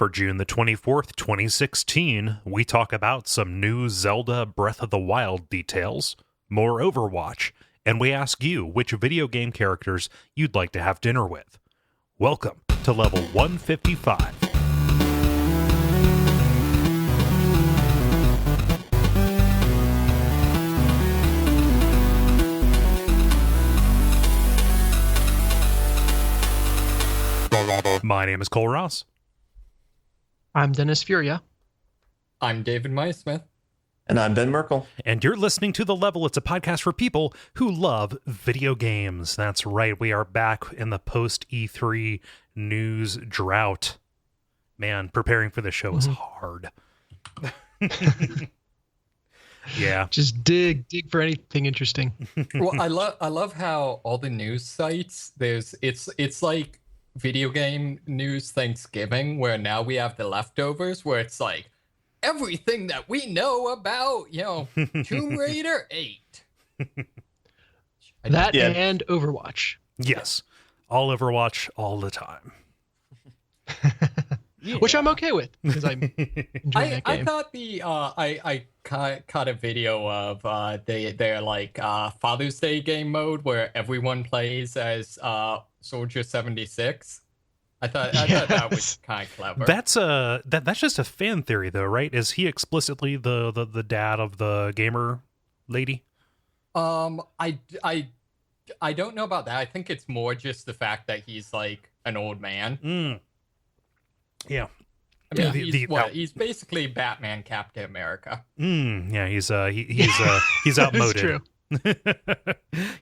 For June the 24th, 2016, we talk about some new Zelda Breath of the Wild details, more Overwatch, and we ask you which video game characters you'd like to have dinner with. Welcome to Level 155. My name is Cole Ross. I'm Dennis Furia. I'm David Myesmith. And I'm Ben Merkel. And you're listening to The Level. It's a podcast for people who love video games. That's right. We are back in the post-E3 news drought. Man, preparing for this show is hard. Yeah. Just dig for anything interesting. Well, I love how all the news sites, it's like video game news Thanksgiving, where now we have the leftovers, where it's like everything that we know about, Tomb Raider 8. And Overwatch. Yes. All Overwatch all the time. Yeah. Which I'm okay with, because I'm enjoying that game. I thought I caught a video of their like Father's Day game mode where everyone plays as Soldier 76. I thought that was kind of clever. That's just a fan theory, though, right? Is he explicitly the dad of the gamer lady? I don't know about that. I think it's more just the fact that he's like an old man. Yeah. I mean, he's basically Batman Captain America. Yeah, he's outmoded. True.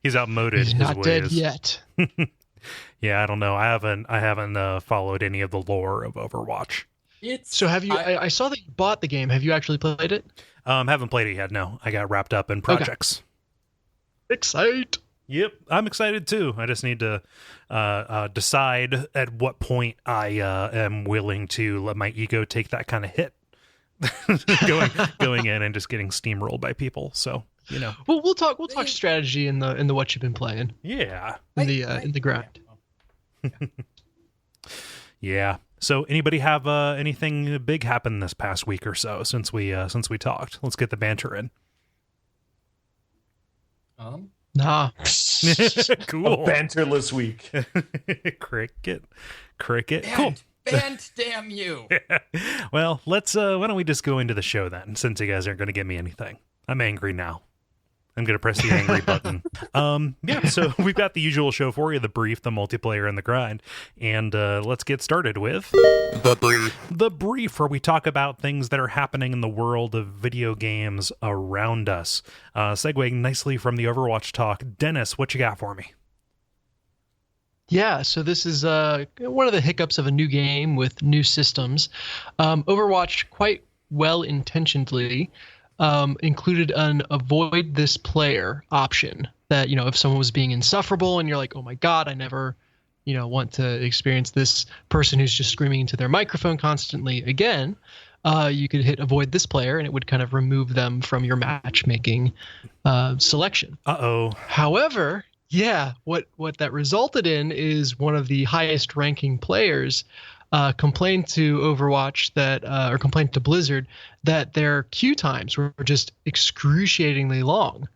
He's outmoded. He's his not ways. dead yet. Yeah, I don't know. I haven't followed any of the lore of Overwatch. So have you? I saw that you bought the game. Have you actually played it? Haven't played it yet. No, I got wrapped up in projects. Okay. Excite. Yep, I'm excited too. I just need to decide at what point I am willing to let my ego take that kind of hit, going in and just getting steamrolled by people. So Well, we'll talk strategy in the what you've been playing. Yeah, in the grind. Yeah. So, anybody have anything big happen this past week or so since we talked? Let's get the banter in. Nah. Cool. A banterless week. Cricket. Cool. Banned, damn you. Well, let's. Why don't we just go into the show then? Since you guys aren't going to give me anything, I'm angry now. I'm going to press the angry button. Yeah, so we've got the usual show for you, the brief, the multiplayer, and the grind. And let's get started with... The brief. The brief, where we talk about things that are happening in the world of video games around us. Segueing nicely from the Overwatch talk. Dennis, what you got for me? Yeah, so this is one of the hiccups of a new game with new systems. Overwatch, quite well-intentionedly, included an avoid this player option that, if someone was being insufferable and you're like, oh my God, I never, want to experience this person who's just screaming into their microphone constantly again, you could hit avoid this player and it would kind of remove them from your matchmaking selection. Uh-oh. However, yeah, what that resulted in is one of the highest ranking players complained to Overwatch or complained to Blizzard that their queue times were just excruciatingly long.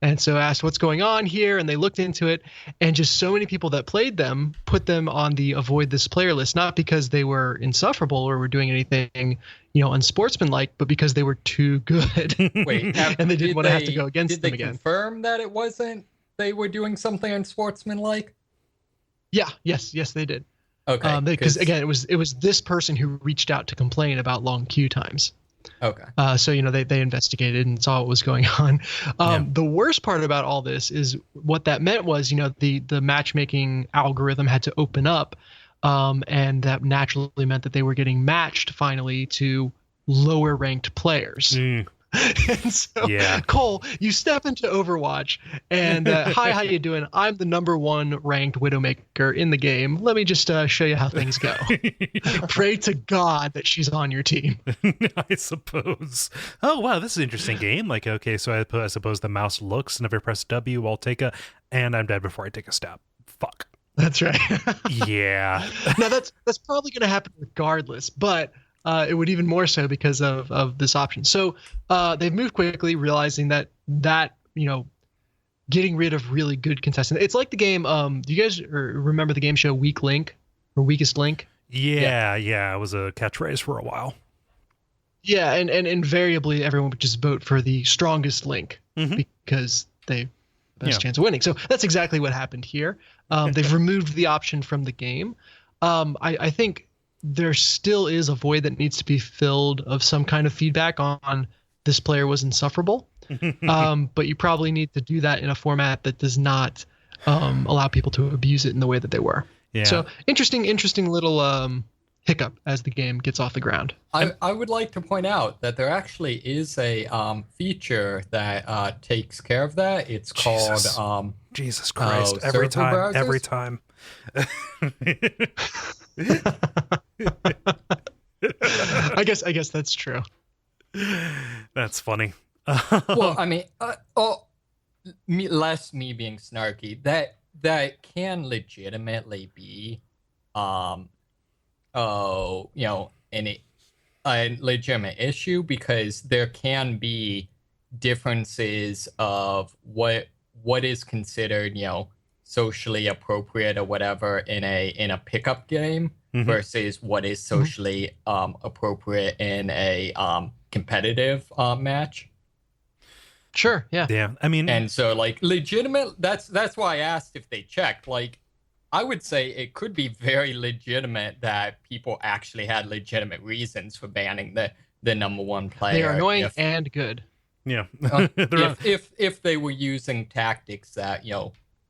And so asked what's going on here, and they looked into it, and just so many people that played them put them on the avoid this player list, not because they were insufferable or were doing anything, unsportsmanlike, but because they were too good. Wait, and they didn't want to have to go against them again. Did they confirm that it wasn't they were doing something unsportsmanlike? Yeah, yes, they did. Okay. Because again, it was this person who reached out to complain about long queue times. Okay. So they investigated and saw what was going on. The worst part about all this is what that meant was the matchmaking algorithm had to open up, and that naturally meant that they were getting matched finally to lower ranked players. And so, Cole, you step into Overwatch and hi, how you doing? I'm the #1 ranked Widowmaker in the game. Let me just show you how things go. Pray to God that she's on your team. I suppose. Oh, wow, this is an interesting game. Like, okay, so I suppose the mouse looks, and if I press W, I'll take and I'm dead before I take a step. Fuck. That's right. Yeah. Now that's probably going to happen regardless, but it would even more so because of this option. So they've moved quickly, realizing that getting rid of really good contestants. It's like the game. Do you guys remember the game show Weak Link or Weakest Link? Yeah. It was a catchphrase for a while. Yeah, and invariably everyone would just vote for the strongest link because they have the best chance of winning. So that's exactly what happened here. They've removed the option from the game. I think there still is a void that needs to be filled of some kind of feedback on this player was insufferable. But you probably need to do that in a format that does not allow people to abuse it in the way that they were. Yeah. So interesting little hiccup as the game gets off the ground. I would like to point out that there actually is a feature that takes care of that. It's called Jesus Christ! Every time. I guess that's true. That's funny. Well, I mean, less me being snarky. That can legitimately be, a legitimate issue, because there can be differences of what is considered, socially appropriate or whatever in a pickup game versus what is socially appropriate in a competitive match. Sure. Yeah. Yeah. I mean, and so legitimate. That's why I asked if they checked. I would say it could be very legitimate that people actually had legitimate reasons for banning the number one player. They are annoying and good. Yeah. if they were using tactics that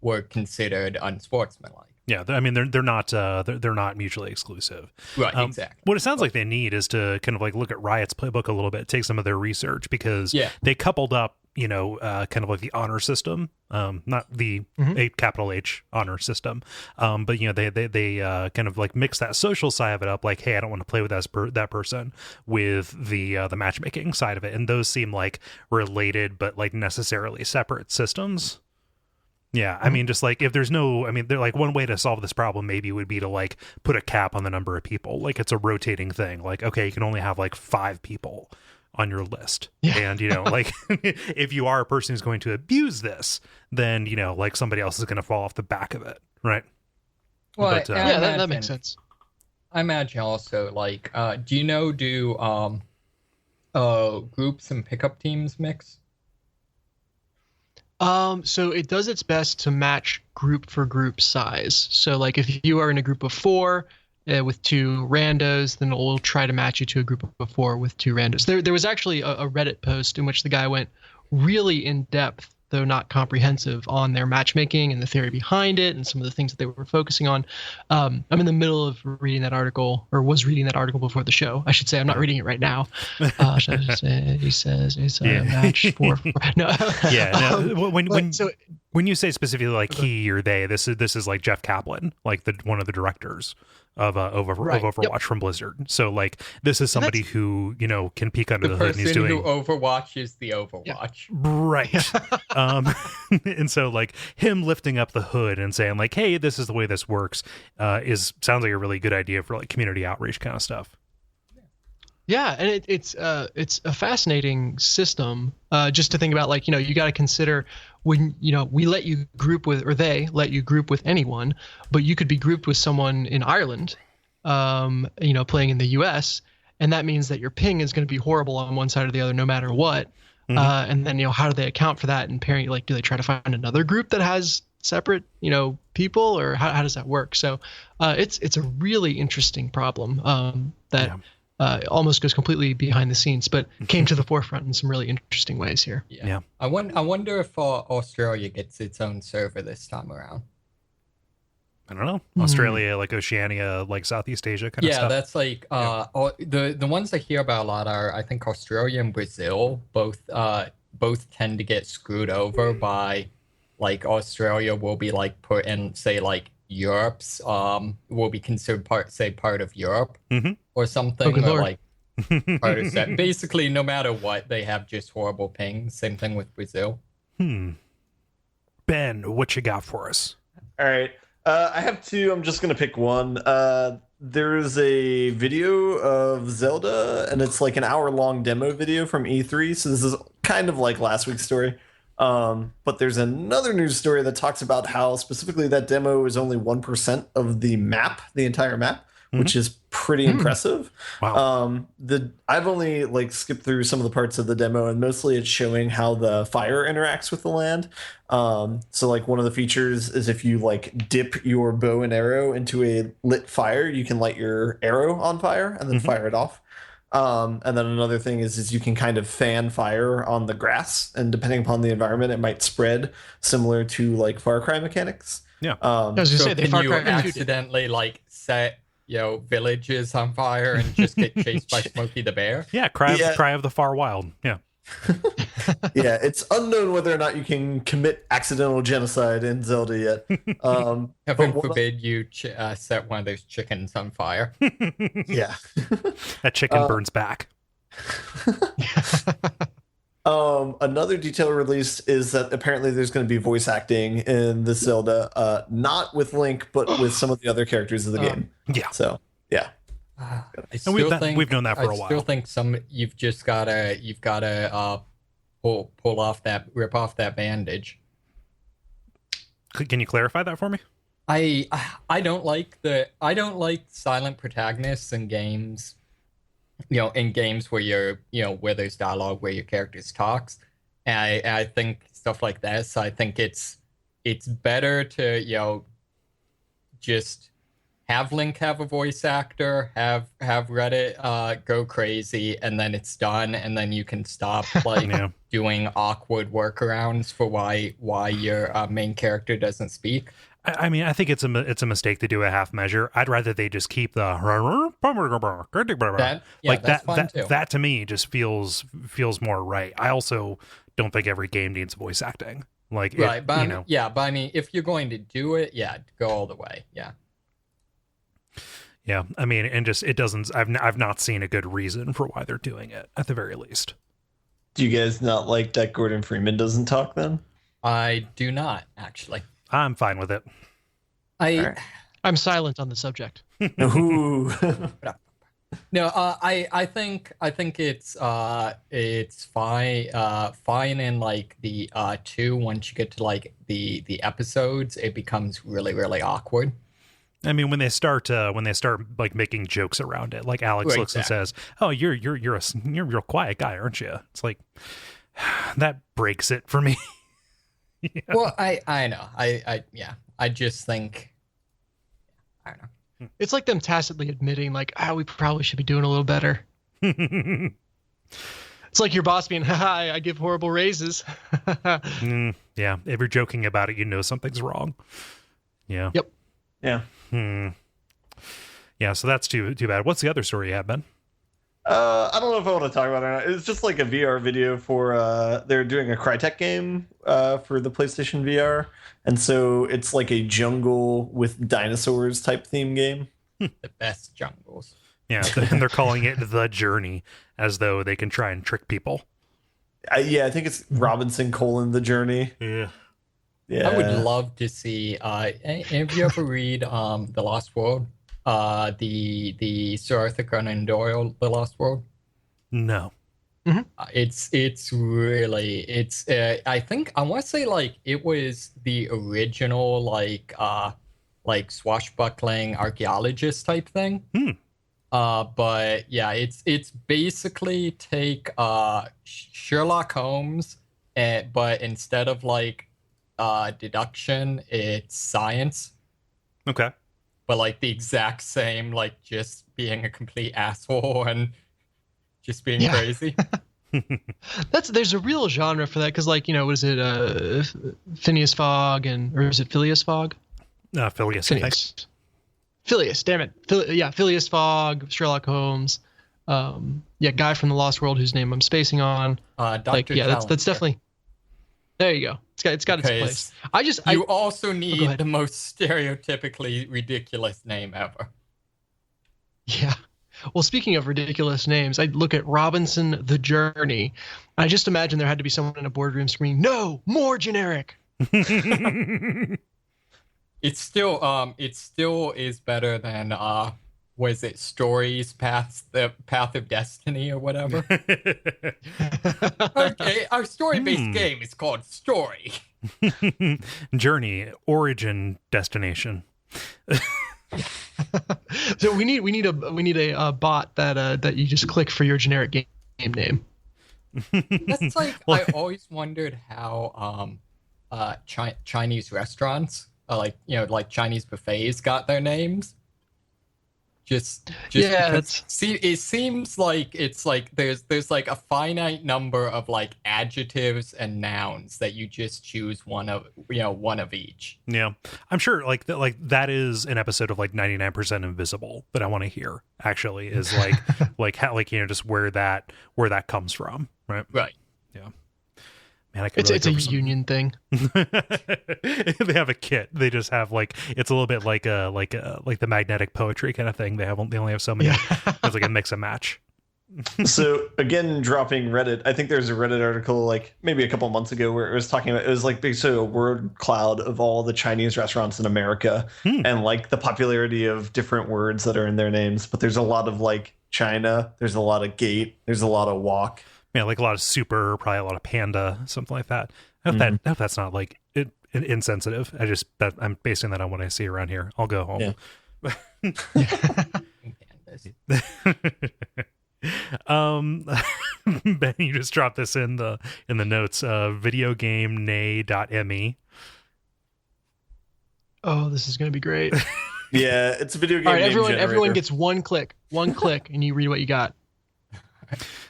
were considered unsportsmanlike. Yeah, I mean they're not mutually exclusive. Right, exactly. What it sounds like they need is to kind of look at Riot's playbook a little bit, take some of their research, because they coupled up, kind of like the honor system, not the a capital H honor system, but they kind of mix that social side of it up, hey, I don't want to play with that person, with the matchmaking side of it, and those seem like related but necessarily separate systems. Yeah, I mean, just if there's no, I mean, they're one way to solve this problem maybe would be to put a cap on the number of people. It's a rotating thing. Okay, you can only have 5 people on your list. Yeah. And, if you are a person who's going to abuse this, then, somebody else is going to fall off the back of it. Right. Well, but, that makes sense. I imagine also, do groups and pickup teams mix? So it does its best to match group for group size. So if you are in a group of 4 with 2 randos, then it will try to match you to a group of 4 with 2 randos. There was actually a Reddit post in which the guy went really in depth, though not comprehensive, on their matchmaking and the theory behind it and some of the things that they were focusing on. I'm in the middle of reading that article, or was reading that article before the show. I should say I'm not reading it right now. He says it's a match 4. No. Yeah. No, when you say specifically he or they, this is Jeff Kaplan, one of the directors of Overwatch from Blizzard. So this is somebody who can peek under the hood, and he's doing who Overwatches the Overwatch. Right. And so him lifting up the hood and saying hey, this is the way this works, sounds like a really good idea for community outreach kind of stuff. Yeah, and it's a fascinating system. Just to think about, you got to consider when we let you group with, or they let you group with anyone, but you could be grouped with someone in Ireland, playing in the U.S., and that means that your ping is going to be horrible on one side or the other, no matter what. And then how do they account for that and pairing? Do they try to find another group that has separate people, or how does that work? So it's a really interesting problem that. Almost goes completely behind the scenes, but came to the forefront in some really interesting ways here. Yeah. I wonder if Australia gets its own server this time around. I don't know. Australia, Oceania, Southeast Asia kind of stuff. Yeah, that's the ones I hear about a lot are, I think, Australia and Brazil. Both tend to get screwed over by, Australia will be put in, say, Europe's will be considered part of Europe or something, or part of that. Basically, no matter what, they have just horrible pings. Same thing with Brazil. Ben, what you got for us? All right. I have two. I'm just gonna pick one. There's a video of Zelda, and it's like an hour-long demo video from E3. So this is kind of like last week's story. But there's another news story that talks about how specifically that demo is only 1% of the map, the entire map, which is pretty impressive. Wow. I've only like skipped through some of the parts of the demo, and mostly it's showing how the fire interacts with the land. So like one of the features is if you like dip your bow and arrow into a lit fire, you can light your arrow on fire and then fire it off. And then another thing is you can kind of fan fire on the grass, and depending upon the environment, it might spread, similar to like Far Cry mechanics. Yeah. I was gonna say they can Far you Cry 2 did. accidentally like set villages on fire and just get chased by Smokey the Bear? Yeah, Cry of the Far Wild. Yeah. Yeah, it's unknown whether or not you can commit accidental genocide in Zelda yet. Heaven forbid you set one of those chickens on fire. Yeah. That chicken burns back. Another detail released is that apparently there's going to be voice acting in the Zelda, not with Link, but with some of the other characters of the game. Yeah. So, yeah. And we've known that for a while. I still think you've gotta rip off that bandage. Can you clarify that for me? I don't like silent protagonists in games. In games where where there's dialogue, where your character talks, and I think stuff like that. So I think it's better to just have Link have a voice actor, have Reddit go crazy, and then it's done, and then you can stop doing awkward workarounds for why your main character doesn't speak. I mean, I think it's a mistake to do a half measure. I'd rather they just keep the that to me just feels more right. I also don't think every game needs voice acting. But I mean, if you're going to do it, go all the way. Yeah. Yeah, I mean, and just it doesn't. I've not seen a good reason for why they're doing it. At the very least. Do you guys not like that Gordon Freeman doesn't talk then? I do not actually. I'm fine with it. I'm silent on the subject. Ooh. No, I think it's fine in like the 2. Once you get to like the episodes, it becomes really, really awkward. I mean, when they start like making jokes around it, like Alex looks and says, "Oh, you're a real quiet guy, aren't you?" It's like that breaks it for me. Yeah. Well, I know. I just think I don't know. It's like them tacitly admitting, like, we probably should be doing a little better. It's like your boss being, I give horrible raises. Yeah, if you're joking about it, you know something's wrong. Yeah. Yep. Yeah. Yeah, so that's too bad. What's the other story you have, Ben? I don't know if I want to talk about it or not. It's just like a VR video for they're doing a Crytek game for the PlayStation VR, and so it's like a jungle with dinosaurs type theme game. The best jungles. Yeah, and they're calling it The Journey, as though they can try and trick people. Yeah, I think it's Robinson: The Journey. Yeah. I would love to see. Have you ever read The Lost World? The Sir Arthur Conan Doyle, The Lost World? No. Mm-hmm. It's really I think I want to say like it was the original like swashbuckling archaeologist type thing. But yeah, it's basically take Sherlock Holmes, but instead of like deduction, it's science. Okay. But like the exact same, like just being a complete asshole and just being crazy. There's a real genre for that, because like, what is it, Phineas Fogg or is it Phileas Fogg? Phileas. Phileas, damn it. Phileas Fogg, Sherlock Holmes. Guy from The Lost World whose name I'm spacing on. Dr. That's definitely. There you go. It's got its place. You also need the most stereotypically ridiculous name ever. Yeah. Well, speaking of ridiculous names, I look at Robinson: The Journey. I just imagine there had to be someone in a boardroom screaming, "No, more generic." it still is better than was it Stories the Path of Destiny or whatever? Okay, our story-based game is called Story. Journey, origin, destination. So we need a bot that you just click for your generic game name. That's like I always wondered how Chinese restaurants like Chinese buffets got their names. Just Yeah, because it seems like it's like there's like a finite number of like adjectives and nouns that you just choose one of each. Yeah, I'm sure like that is an episode of like 99% Invisible that I want to hear. Actually, is like how just where that comes from, right? Right. Yeah. Man, I could it's a union thing. They have a kit. They just have like it's a little bit like the magnetic poetry kind of thing. They only have so many. It's like a mix and match. So again, dropping Reddit, I think there's a Reddit article like maybe a couple months ago where it was talking about, it was like basically a word cloud of all the Chinese restaurants in America and like the popularity of different words that are in their names. But there's a lot of like China, there's a lot of gate, there's a lot of walk. Yeah, like a lot of super, probably a lot of panda, something like that. I hope that's not like insensitive. I'm basing that on what I see around here. I'll go home. Yeah. Ben, you just dropped this in the notes. Videogamenay.me. Oh, this is gonna be great. Yeah, it's a video game. All right, name everyone gets one click, and you read what you got.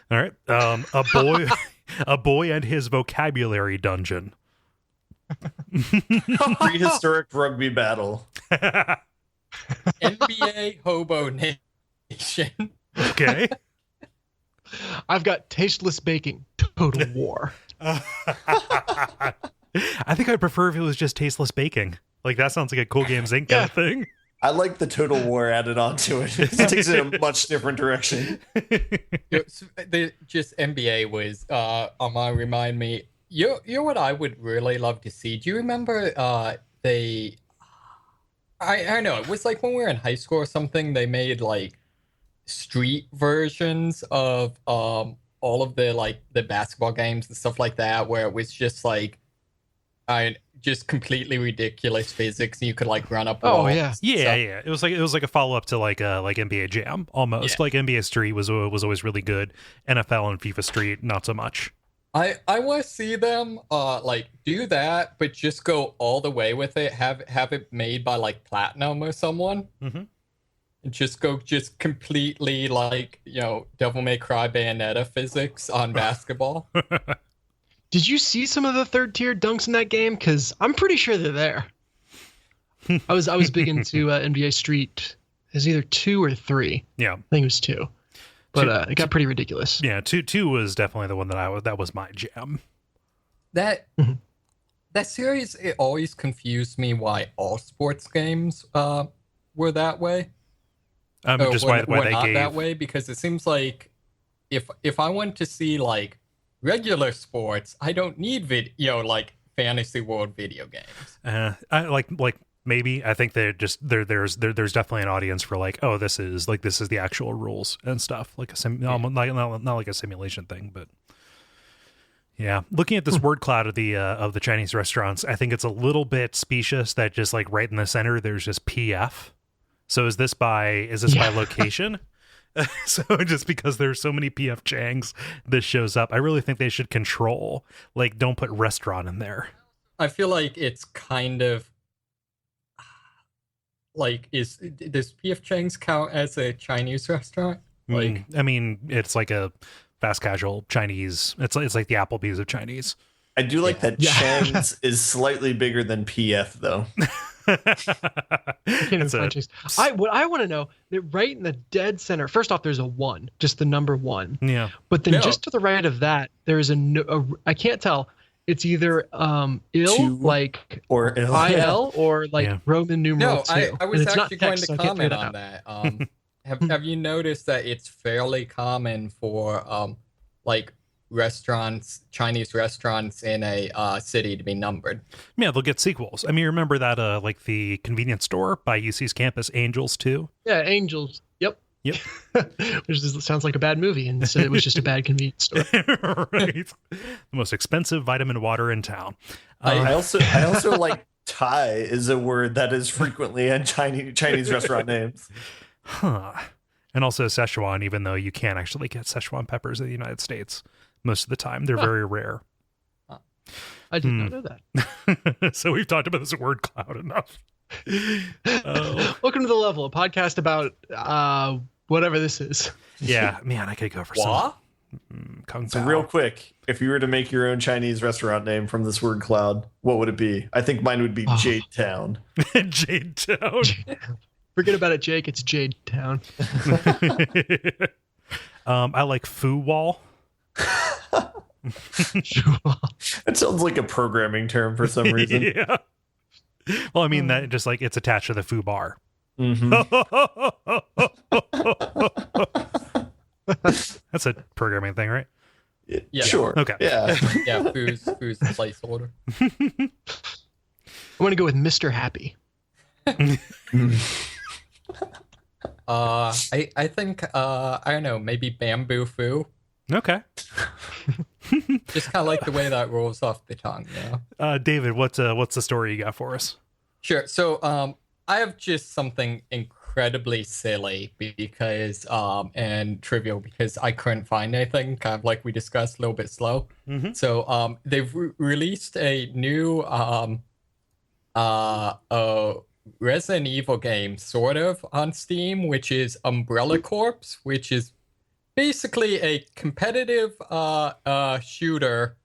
All right. A boy and his vocabulary dungeon. Prehistoric rugby battle. NBA Hobo Nation. Okay. I've got tasteless baking. Total War. I think I'd prefer if it was just tasteless baking. Like that sounds like a Cool Games Inc. kind of thing. I like the Total War added onto it. It takes it in a much different direction. Just NBA was remind me. You're what I would really love to see. Do you remember I know it was like when we were in high school or something, they made like street versions of all of the basketball games and stuff like that, where it was just like just completely ridiculous physics and you could like run up walls. Yeah. It was like a follow-up to like NBA Jam almost. Like NBA Street was always really good. NFL and FIFA Street not so much. I want to see them like do that, but just go all the way with it. Have it made by like Platinum or someone. Mm-hmm. And just completely like Devil May Cry Bayonetta physics on basketball. Did you see some of the third tier dunks in that game? Because I'm pretty sure they're there. I was big into NBA Street. It was either 2 or 3. Yeah, I think it was 2. But it got pretty ridiculous. Yeah, 2 was definitely the one that was my jam. That series, it always confused me why all sports games were that way. Just why they not gave that way, because it seems like if I want to see like regular sports, I don't need like Fantasy World video games. I maybe I think there's definitely an audience for like, oh, this is the actual rules and stuff, like not like a simulation thing, but yeah. Looking at this word cloud of the Chinese restaurants, I think it's a little bit specious that just like right in the center there's just PF. So is this by location? So just because there's so many PF Changs, this shows up. I really think they should control, like, don't put restaurant in there. I feel like it's kind of like, does PF Chang's count as a Chinese restaurant? Like, I mean, it's like a fast casual Chinese. It's like the Applebee's of Chinese. I do like that Chang's is slightly bigger than PF though. What I want to know, that right in the dead center, first off, there's a 1, just the number 1. Yeah. But then just to the right of that, there is I can't tell. It's either like or IL or like Roman numeral 2. I was actually going to comment on that. Have you noticed that it's fairly common for like Chinese restaurants in a city to be numbered. Yeah, they'll get sequels. I mean, remember that like the convenience store by UC's campus, Angels, too? Yeah, Angels. Yep. Yep. Which sounds like a bad movie, and so it was just a bad convenience store. Right. The most expensive vitamin water in town. I also like Thai is a word that is frequently in Chinese restaurant names. Huh. And also Szechuan, even though you can't actually get Szechuan peppers in the United States most of the time. They're very rare. I did not know that. So we've talked about this word cloud enough. Welcome to The Level, a podcast about whatever this is. Yeah, man, I could go for What? some Kung So Pao. real quick, if you were to make your own Chinese restaurant name from this word cloud, what would it be? I think mine would be Jade Town. Jade Town. Forget about it, Jake. It's Jade Town. I like Foo Wall. That sounds like a programming term for some reason. Yeah. Well, I mean, that just like it's attached to the Foo Bar. Mm-hmm. That's a programming thing, right? Yeah. Sure. Okay. Yeah. Yeah, food's placeholder. I'm going to go with Mr. Happy. I think I don't know, maybe Bamboo Foo. Okay. Just kind of like the way that rolls off the tongue, you know. David, what's the story you got for us? Sure. So I have just something incredibly silly because and trivial because I couldn't find anything, kind of like we discussed, a little bit slow. Mm-hmm. So they've released a new Resident Evil game sort of on Steam, which is Umbrella Corps, which is basically a competitive shooter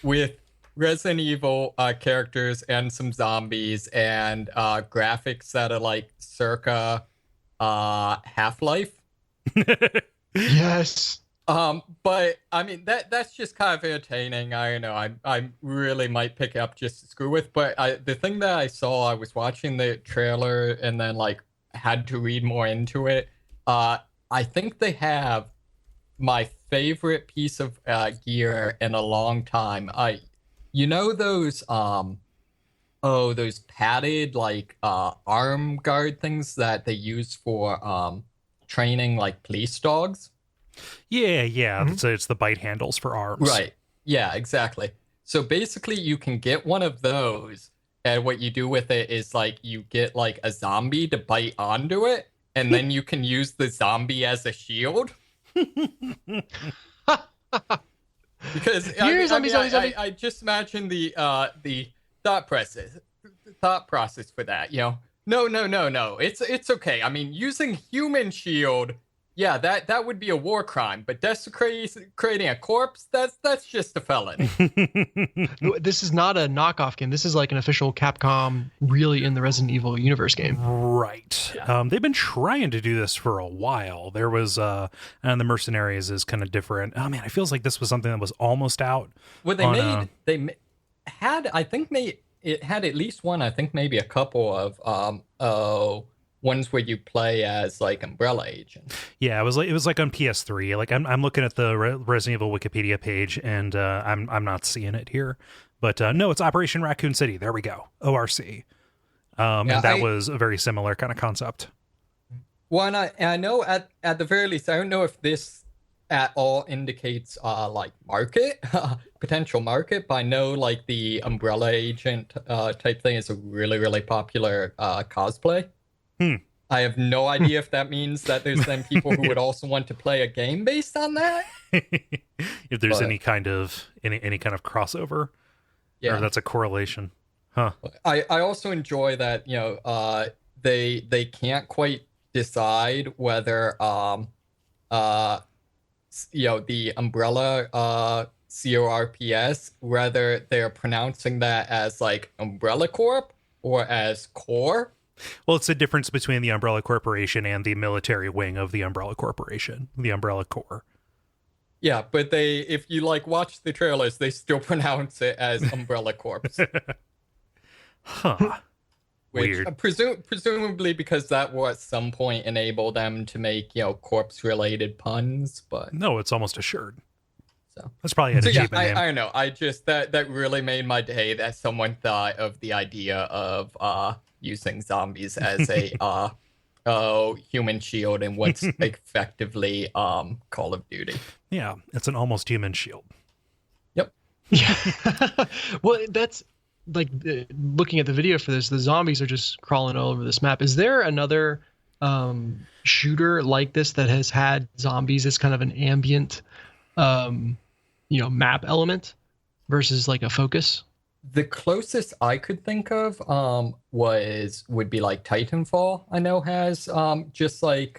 with Resident Evil characters and some zombies and graphics that are like circa Half-Life. Yes. But I mean that's just kind of entertaining. I don't know. I really might pick it up just to screw with. But the thing that I saw, I was watching the trailer and then like had to read more into it. I think they have my favorite piece of gear in a long time. You know those those padded like arm guard things that they use for training like police dogs? Yeah. Mm-hmm. So it's the bite handles for arms. Right. Yeah, exactly. So basically you can get one of those, and what you do with it is like you get like a zombie to bite onto it, and then you can use the zombie as a shield. Because I just imagine the thought process for that, you know. No. It's okay. I mean, using human shield, yeah, that would be a war crime, but desecrating a corpse, that's just a felony. This is not a knockoff game. This is like an official Capcom, really in the Resident Evil universe game. Right. Yeah. They've been trying to do this for a while. There was and the Mercenaries is kind of different. Oh man, it feels like this was something that was almost out. Well, it had at least one, I think maybe a couple of ones where you play as like Umbrella Agent. Yeah, it was like on PS3. Like I'm looking at the Resident Evil Wikipedia page, and I'm not seeing it here. But no, it's Operation Raccoon City. There we go. ORC. And that was a very similar kind of concept. Well, and I know at the very least, I don't know if this at all indicates like potential market, but I know like the Umbrella Agent type thing is a really, really popular cosplay. I have no idea if that means that there's then people who would also want to play a game based on that. If there's any kind of crossover, yeah, or that's a correlation, huh? I also enjoy that, you know, they can't quite decide whether you know, the Umbrella CORPS, whether they're pronouncing that as like Umbrella Corp or as Core. Well, it's the difference between the Umbrella Corporation and the military wing of the Umbrella Corporation, the Umbrella Corps. Yeah, but if you like watch the trailers, they still pronounce it as Umbrella Corps. Huh. Weird. Presumably because that will at some point enable them to make, you know, corpse-related puns, but... No, it's almost assured. So That's probably an so yeah, achievement name. I don't know. I just that really made my day that someone thought of the idea of using zombies as a human shield in what's effectively Call of Duty. Yeah, it's an almost human shield. Yep. Yeah. Well, that's like looking at the video for this, the zombies are just crawling all over this map. Is there another shooter like this that has had zombies as kind of an ambient map element versus like a focus? The closest I could think of would be like Titanfall. I know has just like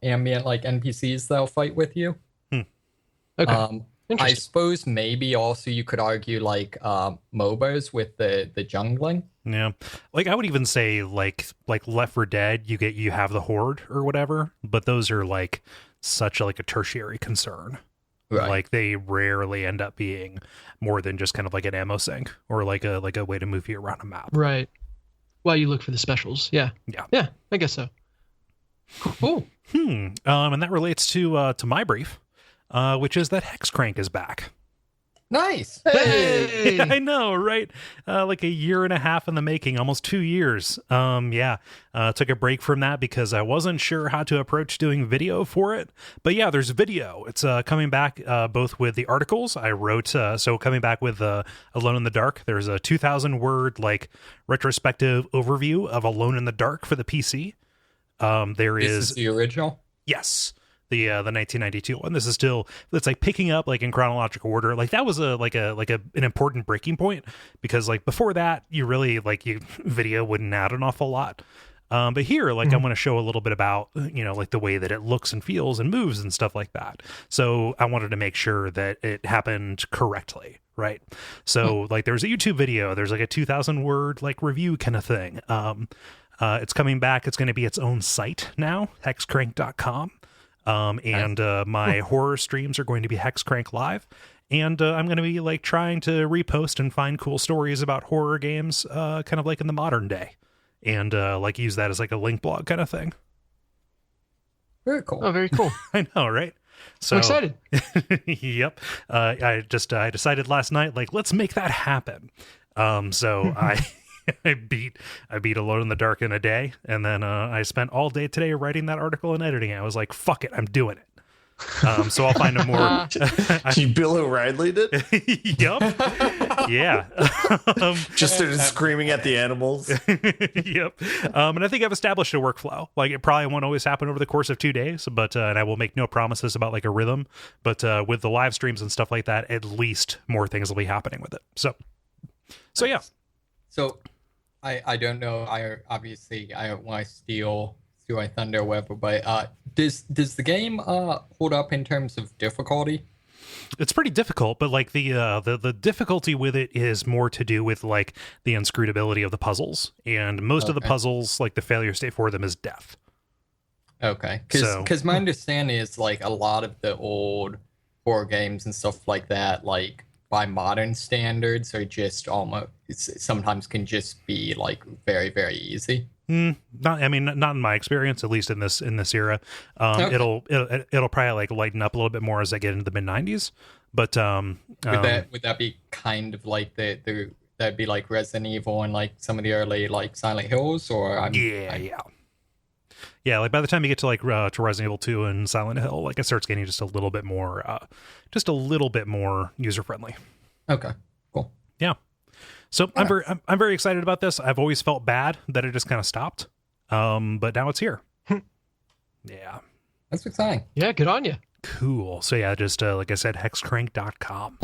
ambient like NPCs that'll fight with you. Okay. I Interesting. suppose maybe also you could argue like MOBAs with the jungling. Yeah, like I would even say like Left 4 Dead, you have the Horde or whatever, but those are like such a tertiary concern. Right. Like they rarely end up being more than just kind of like an ammo sink or like a way to move you around a map. Right. Well, you look for the specials. Yeah. Yeah, I guess so. Cool. And that relates to my brief, which is that Hexcrank is back. Nice. Hey! I know, right? Like a year and a half in the making, almost 2 years. Took a break from that because I wasn't sure how to approach doing video for it. But yeah, there's video. It's coming back both with the articles I wrote. So coming back with Alone in the Dark. There's a 2,000 word like retrospective overview of Alone in the Dark for the PC. There This is is the original. Yes. The 1992 one. This is still, it's like picking up like in chronological order. Like that was an important breaking point because like before that you really video wouldn't add an awful lot. But here I'm going to show a little bit about like the way that it looks and feels and moves and stuff like that. So I wanted to make sure that it happened correctly, right? So like there's a YouTube video. There's like a 2,000 word like review kind of thing. It's coming back. It's going to be its own site now, hexcrank.com. My horror streams are going to be Hexcrank Live, and I'm going to be like trying to repost and find cool stories about horror games, kind of like in the modern day, and like use that as like a link blog kind of thing. Very cool. Oh, very cool. I know, right? So I'm excited. Yep. I decided last night, like, let's make that happen. So I beat Alone in the Dark in a day, and then I spent all day today writing that article and editing it. I was like, fuck it, I'm doing it. So I'll find a more You Bill O'Reilly did? Yep. Yeah. Just started screaming at the animals. Yep. And I think I've established a workflow. Like it probably won't always happen over the course of 2 days, but and I will make no promises about like a rhythm, but with the live streams and stuff like that, at least more things will be happening with it. So yeah. So I don't know. I don't want to steal my thunder or whatever, but does the game hold up in terms of difficulty? It's pretty difficult, but like the difficulty with it is more to do with like the inscrutability of the puzzles, and most of the puzzles, like the failure state for them is death. Okay, because my understanding is like a lot of the old horror games and stuff like that, like by modern standards, are just almost sometimes can just be like very, very easy. Not in my experience, at least in this era. Okay. It'll probably like lighten up a little bit more as I get into the mid-90s. But would that be kind of like that'd be like Resident Evil and like some of the early like Silent Hills, or yeah. Like by the time you get to like to Resident Evil 2 and Silent Hill, like it starts getting just a little bit more user friendly. Okay, cool. Yeah. So yeah. I'm very excited about this. I've always felt bad that it just kind of stopped, but now it's here. Yeah, that's exciting. Yeah, good on you. Cool. So yeah, just like I said, hexcrank.com.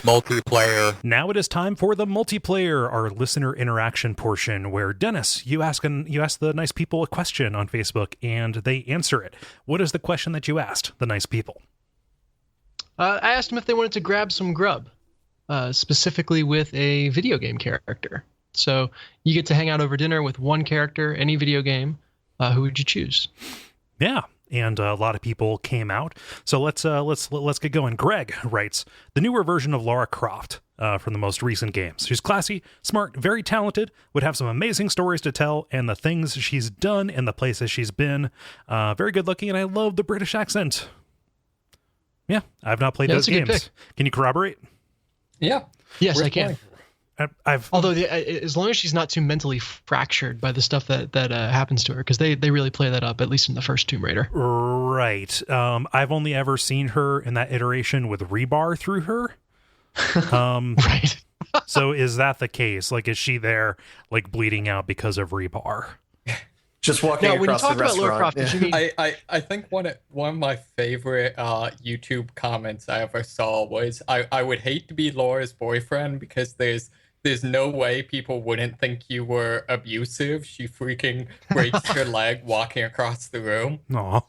Multiplayer. Now it is time for the multiplayer, our listener interaction portion, where Dennis, you ask the nice people a question on Facebook, and they answer it. What is the question that you asked the nice people? I asked them if they wanted to grab some grub. Specifically with a video game character. So you get to hang out over dinner with one character, any video game. Who would you choose? Yeah, and a lot of people came out. So let's get going. Greg writes, the newer version of Lara Croft from the most recent games. She's classy, smart, very talented, would have some amazing stories to tell, and the things she's done and the places she's been. Very good looking, and I love the British accent. Yeah, I've not played Yeah, those that's a good games. pick. Can you corroborate? Yeah. Yes, Worth I can. playing. I've Although, as long as she's not too mentally fractured by the stuff that happens to her, because they really play that up, at least in the first Tomb Raider. Right. I've only ever seen her in that iteration with rebar through her. Right. So is that the case? Like, is she there, like, bleeding out because of rebar? Just walking Now, when you across the talk about Lara restaurant. Croft, did you mean I think one of my favorite YouTube comments I ever saw was I would hate to be Laura's boyfriend because there's no way people wouldn't think you were abusive. She freaking breaks her leg walking across the room. Aw.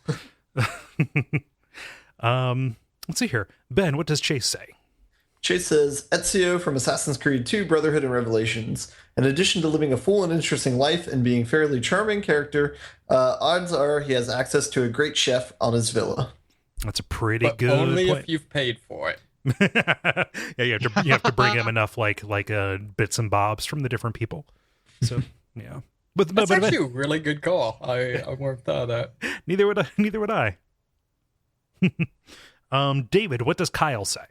Let's see here. Ben, what does Chase say? Chase says, Ezio from Assassin's Creed 2 Brotherhood and Revelations. In addition to living a full and interesting life and being a fairly charming character, odds are he has access to a great chef on his villa. That's a pretty But good only point. if you've paid for it. Yeah, you have to bring him enough like bits and bobs from the different people. So yeah, That's actually a really good call. I worked on that. neither would I. David, what does Kyle say?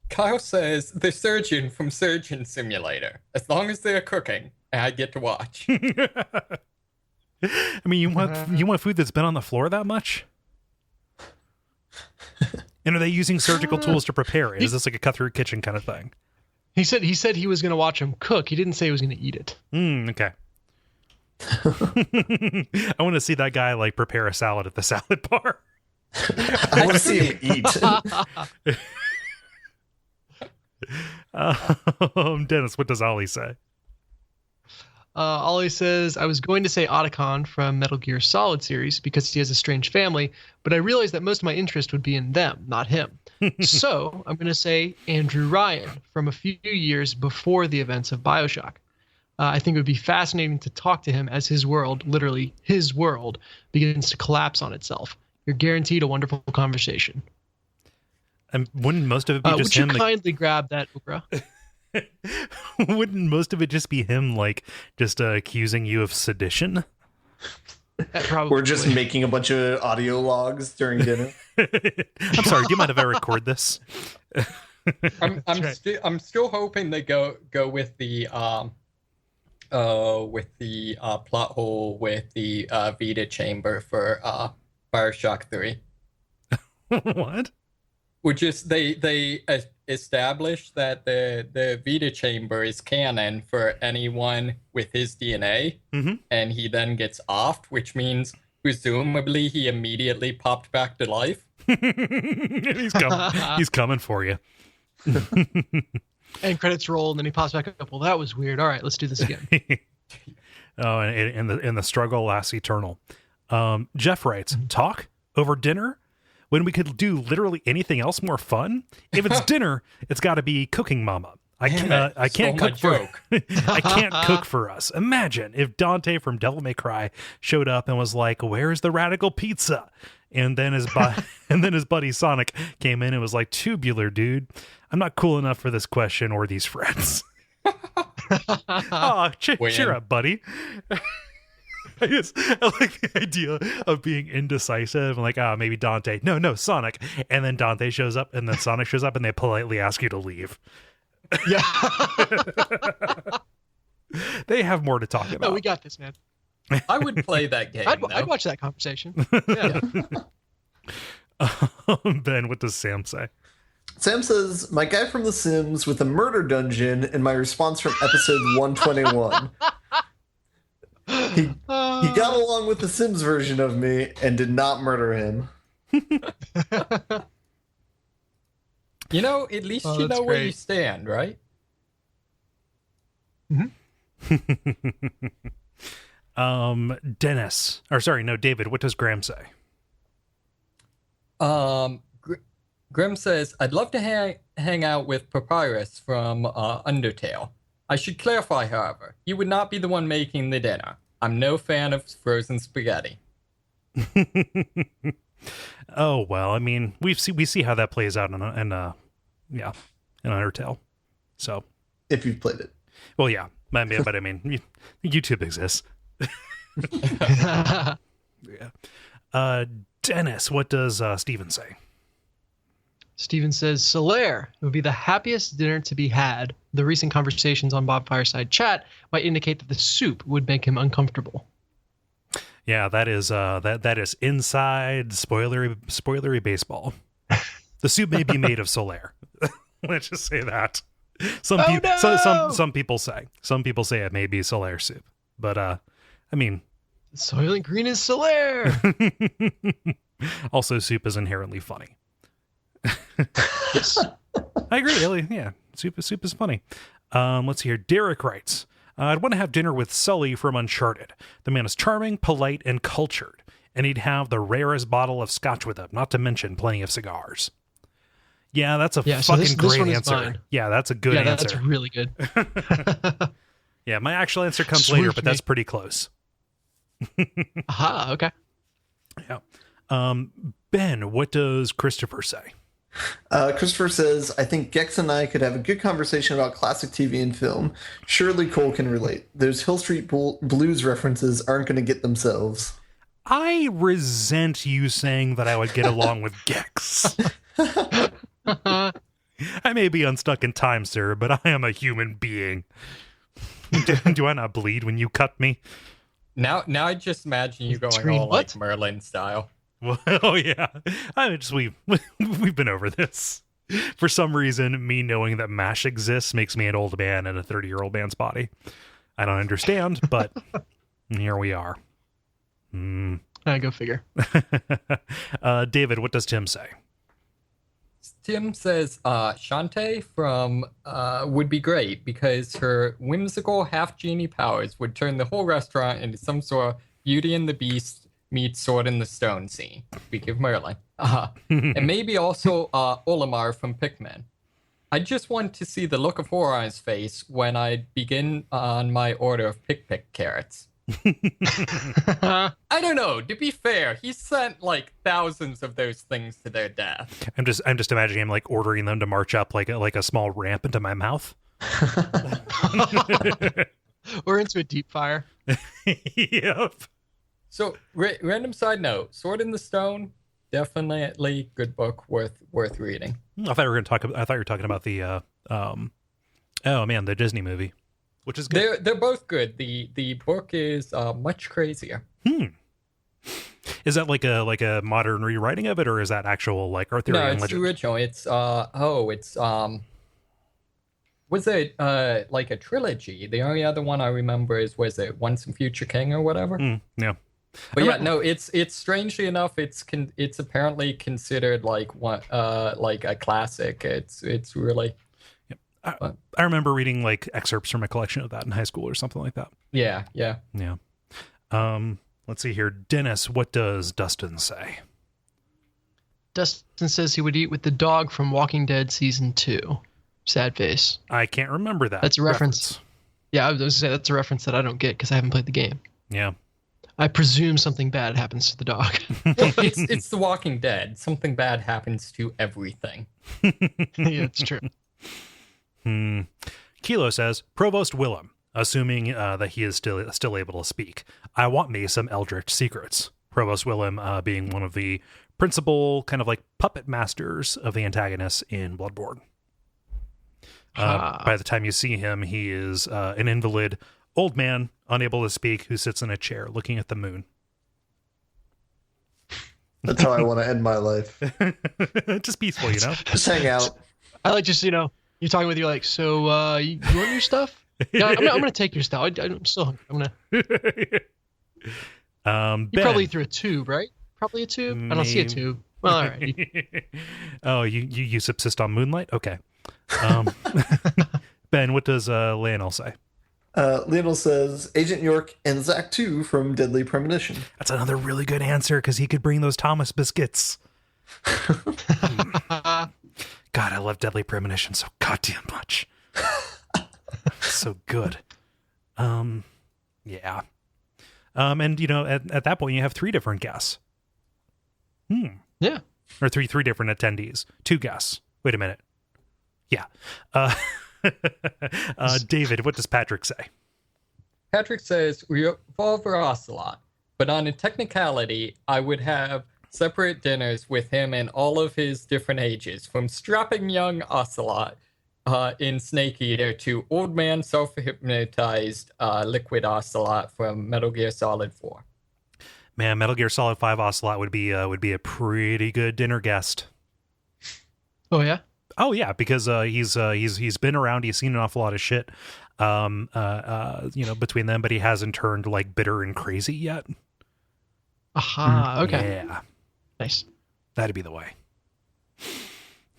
Kyle says the surgeon from Surgeon Simulator. As long as they're cooking, I get to watch. I mean, you want food that's been on the floor that much? And are they using surgical tools to prepare it? Is this like a cut through kitchen kind of thing? he said he was going to watch him cook. He didn't say he was going to eat it. Okay. I want to see that guy like prepare a salad at the salad bar. I want to see him eat. Dennis, what does Ollie say? Ollie says, I was going to say Otacon from Metal Gear Solid series because he has a strange family, but I realized that most of my interest would be in them, not him. So I'm going to say Andrew Ryan from a few years before the events of BioShock. I think it would be fascinating to talk to him as his world, literally his world, begins to collapse on itself. You're guaranteed a wonderful conversation. And wouldn't most of it be just would him? you kindly grab that, Oprah? Wouldn't most of it just be him, like, just accusing you of sedition? Probably. Or just making a bunch of audio logs during dinner. I'm sorry, do you mind if I record this? I'm still hoping they go with the plot hole with the Vita chamber for BioShock 3. What? Which is they established that the Vita chamber is canon for anyone with his DNA, and he then gets offed, which means presumably he immediately popped back to life. He's coming for you. And credits roll, and then he pops back up. Well, that was weird. All right, let's do this again. Oh, and the struggle lasts eternal. Jeff writes, talk over dinner when we could do literally anything else more fun. If it's dinner, it's got to be cooking mama. I can't cook for I can't cook for us. Imagine if Dante from Devil May Cry showed up and was like, "Where's the radical pizza?" And then his buddy Sonic came in and was like, "Tubular, dude. I'm not cool enough for this question or these friends." Oh, cheer up, buddy. I like the idea of being indecisive and like, maybe Dante. No, Sonic. And then Dante shows up, and then Sonic shows up, and they politely ask you to leave. Yeah. They have more to talk about. No, we got this, man. I would play that game. I'd watch that conversation. Yeah. Ben, what does Sam say? Sam says, my guy from The Sims with a murder dungeon in my response from episode 121. He got along with the Sims version of me and did not murder him. You know, at least you know where you stand, right? David, what does Graham say? Grim says, I'd love to hang out with Papyrus from Undertale. I should clarify, however, you would not be the one making the dinner. I'm no fan of frozen spaghetti. Oh, well, I mean, we see how that plays out in Undertale. So, if you've played it. Well, yeah, but I mean, YouTube exists. Yeah. Dennis, what does Steven say? Steven says, Solaire, it would be the happiest dinner to be had. The recent conversations on Bob Fireside Chat might indicate that the soup would make him uncomfortable. Yeah, that is that is inside spoilery baseball. The soup may be made of Solaire. Let's just say that. Some people say it may be Solaire soup, but I mean, Soylent Green is Solaire. Also, soup is inherently funny. Yes, I agree. Really, yeah, soup is funny. Let's see here. Derek writes, I'd want to have dinner with Sully from Uncharted. The man is charming, polite, and cultured, and he'd have the rarest bottle of scotch with him, not to mention plenty of cigars. Yeah, that's a fucking great answer. Yeah, that's a good answer. That's really good. Yeah, my actual answer comes later, but that's pretty close. Aha, okay. Yeah. Ben, what does Christopher say? Christopher says, I think Gex and I could have a good conversation about classic TV and film. Surely Kole can relate. Those Hill Street Blues references aren't going to get themselves. I resent you saying that I would get along with Gex. I may be unstuck in time, sir, but I am a human being. Do I not bleed when you cut me? Now I just imagine you going all like Merlin style. Well, yeah. We've been over this. For some reason, me knowing that MASH exists makes me an old man in a 30-year-old man's body. I don't understand, but here we are. Go figure. David, what does Tim say? Tim says Shantae from would be great because her whimsical half genie powers would turn the whole restaurant into some sort of Beauty and the Beast meets Sword in the Stone scene. Speaking of Merlin. And maybe also Olimar from Pikmin. I just want to see the look of horror on his face when I begin on my order of pick carrots. I don't know. To be fair, he sent like thousands of those things to their death. I'm just imagining him like ordering them to march up like a small ramp into my mouth. Or into a deep fryer. Yep. So, random side note: Sword in the Stone, definitely good book, worth reading. I thought you were talking about the the Disney movie, which is good. They're both good. The book is much crazier. Is that like a modern rewriting of it, or is that actual like Arthurian legend? No, it's the original. It's was it like a trilogy? The only other one I remember was it Once and Future King or whatever? Yeah. But yeah, no, it's strangely enough, it's apparently considered like one like a classic. It's really. I remember reading like excerpts from a collection of that in high school or something like that. Yeah. Let's see here, Dennis. What does Dustin say? Dustin says he would eat with the dog from Walking Dead season 2. Sad face. I can't remember that. That's a reference. Yeah, I was going to say that's a reference that I don't get because I haven't played the game. Yeah. I presume something bad happens to the dog. Well, it's The Walking Dead. Something bad happens to everything. Yeah, it's true. Kilo says, Provost Willem, assuming that he is still able to speak. I want me some Eldritch secrets. Provost Willem being one of the principal kind of like puppet masters of the antagonists in Bloodborne. By the time you see him, he is an invalid old man, unable to speak, who sits in a chair looking at the moon. That's how I want to end my life. Just peaceful, you know? Just hang out. I like just, you're talking with you like, so you want your stuff? Yeah, I'm going to take your stuff. I'm still hungry. I'm going to... You probably threw a tube, right? Probably a tube? Maybe. I don't see a tube. Well, all right. Oh, you subsist on moonlight? Okay. Ben, what does Lionel say? Lionel says, Agent York and Zach 2 from Deadly Premonition. That's another really good answer because he could bring those Thomas biscuits. God, I love Deadly Premonition so goddamn much. So good. Yeah. And at that point you have 3 different guests. Yeah. Or three different attendees. 2 guests. Wait a minute. Yeah. David, what does Patrick say? Patrick says Revolver Ocelot, but on a technicality, I would have separate dinners with him in all of his different ages, from strapping young Ocelot in Snake Eater to old man self-hypnotized Liquid Ocelot from Metal Gear Solid 4. Man, Metal Gear Solid 5 Ocelot would be a pretty good dinner guest. Oh yeah. Oh yeah, because he's been around. He's seen an awful lot of shit, between them, but he hasn't turned like bitter and crazy yet. Aha. Okay. Yeah, Nice. that'd be the way.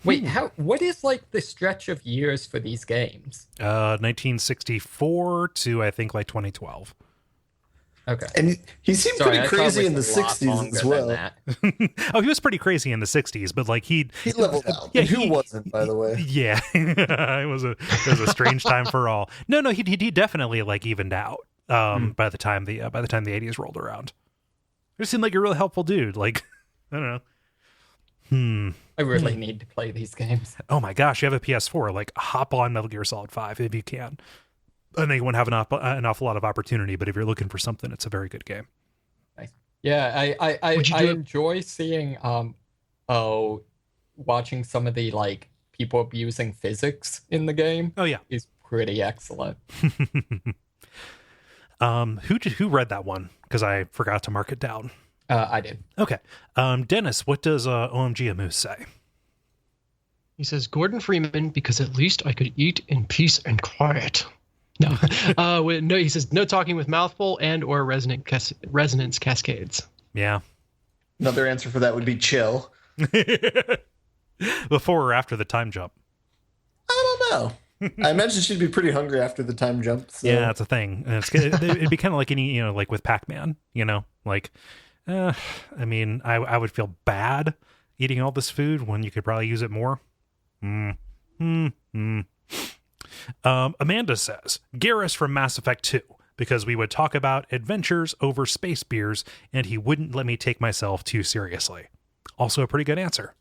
Wait, what is like the stretch of years for these games? 1964 to I think like 2012. Okay. And he seemed Sorry, pretty I thought it crazy was in the a lot 60s longer as than well. that. Oh, he was pretty crazy in the 60s, but like he Leveled out. Yeah, And who wasn't, by the way? Yeah, it was a strange time for all. No, he definitely like evened out. By the time the 80s rolled around, he seemed like a really helpful dude. Like, I don't know. I really need to play these games. Oh my gosh, you have a PS4. Like, hop on Metal Gear Solid 5 if you can. I know you won't have an awful lot of opportunity, but if you're looking for something, it's a very good game. Nice. Yeah, I enjoy seeing watching some of the like people abusing physics in the game. Oh yeah, is pretty excellent. Who read that one? Because I forgot to mark it down. I did. Okay. Dennis, what does OMG Amuse say? He says Gordon Freeman, because at least I could eat in peace and quiet. No, no. He says no talking with mouthful and or resonance cascades. Yeah. Another answer for that would be chill. Before or after the time jump? I don't know. I imagine she'd be pretty hungry after the time jump. So. Yeah, that's a thing. And it'd be kind of like any, like with Pac-Man, like, I mean, I would feel bad eating all this food when you could probably use it more. Amanda says, Garrus from Mass Effect 2, because we would talk about adventures over space beers, and he wouldn't let me take myself too seriously. Also a pretty good answer.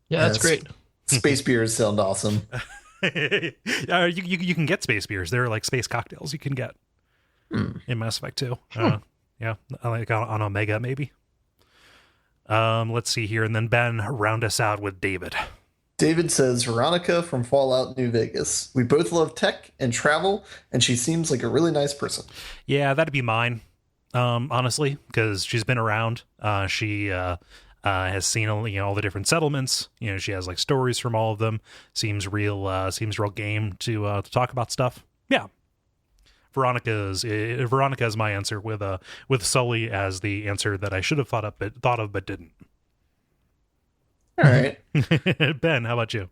Yeah, that's great. Space beers sound awesome. You can get space beers. They're like space cocktails you can get in Mass Effect 2. Yeah, like on Omega, maybe. Let's see here. And then Ben, round us out with David. David says, Veronica from Fallout New Vegas. We both love tech and travel, and she seems like a really nice person. Yeah, that'd be mine, honestly, because she's been around. She has seen all the different settlements. She has like stories from all of them. Seems real game to talk about stuff. Yeah, Veronica is my answer with Sully as the answer that I should have thought of but didn't. All right. Ben, how about you?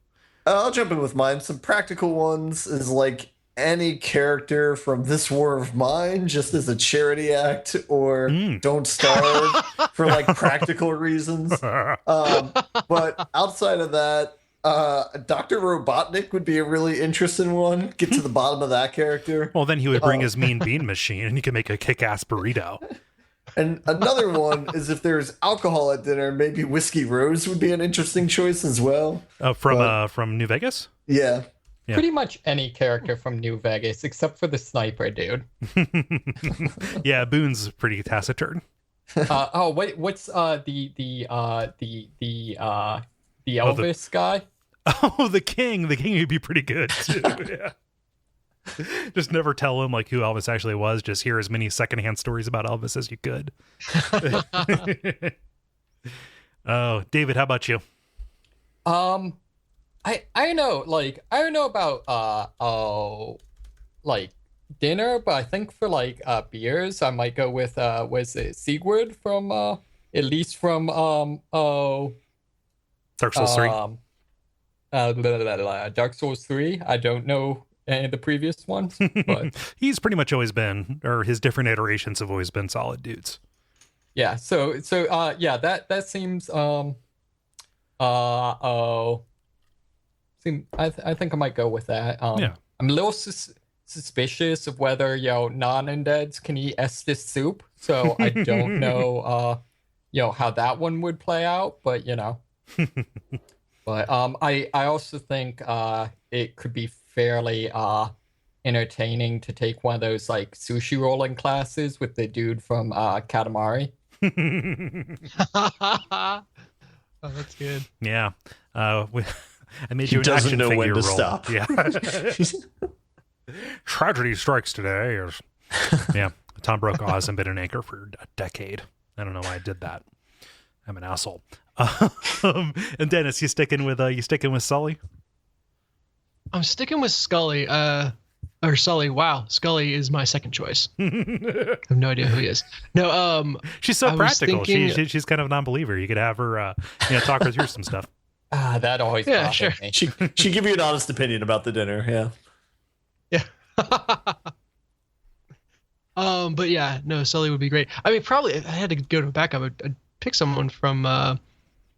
I'll jump in with mine. Some practical ones is like any character from This War of Mine, just as a charity act, or Don't Starve for like practical reasons. But outside of that, Dr. Robotnik would be a really interesting one. Get to the bottom of that character. Well, then he would bring his mean bean machine and he could make a kick-ass burrito. And another one is if there's alcohol at dinner, maybe Whiskey Rose would be an interesting choice as well. From New Vegas? Yeah. Pretty much any character from New Vegas, except for the sniper dude. Yeah, Boone's pretty taciturn. Wait, what's the Elvis guy? Oh, the king. The king would be pretty good too. Yeah. Just never tell him like who Elvis actually was. Just hear as many secondhand stories about Elvis as you could. Oh, David, how about you? I don't know, like I don't know about like dinner, but I think for like beers, I might go with was it Sigurd from at least from Dark Souls 3. Dark Souls 3. I don't know any of the previous ones, but he's pretty much always been, or his different iterations have always been solid dudes. Yeah, so yeah, that seems I think I might go with that. Yeah. I'm a little suspicious of whether non-undeads can eat Estus soup, so I don't know how that one would play out, but but I also think it could be fairly entertaining to take one of those like sushi rolling classes with the dude from Katamari. Oh, that's good. Yeah. I made He you an doesn't action know figure when to roll. stop. Yeah. Tragedy strikes today. Yeah. Tom Brokaw hasn't been an anchor for a decade. I don't know why I did that. I'm an asshole. And Dennis, you sticking with Sully? I'm sticking with Scully. Or Sully. Wow, Scully is my second choice. I have no idea who he is. No, she's so I was practical. thinking- She's kind of a non-believer. You could have her, talk her through some stuff. That always bothered sure. me. She give you an honest opinion about the dinner. Yeah. Yeah. But yeah, no, Sully would be great. I mean, probably if I had to go to a backup, I'd pick someone from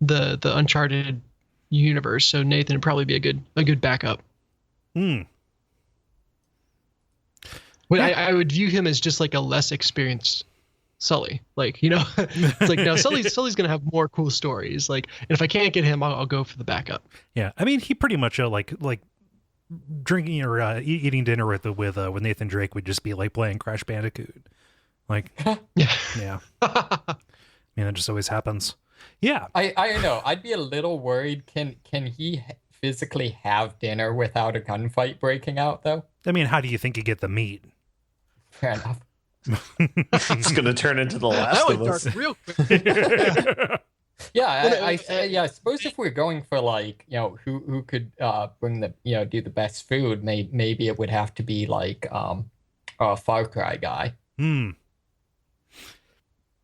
the Uncharted universe. So Nathan would probably be a good backup. Hmm. But I would view him as just like a less experienced Sully. Like, it's like, no, Sully's gonna have more cool stories. Like, and if I can't get him, I'll go for the backup. Yeah, I mean, he pretty much like drinking or eating dinner with Nathan Drake would just be like playing Crash Bandicoot. Like, yeah. I mean, it just always happens. Yeah. I don't know. I'd be a little worried. Can he physically have dinner without a gunfight breaking out, though? I mean, how do you think you get the meat? Fair enough. It's gonna turn into the That Last went of Us. dark real quick. Yeah, I suppose if we're going for like, who could bring the do the best food, maybe it would have to be like a Far Cry guy. Hmm.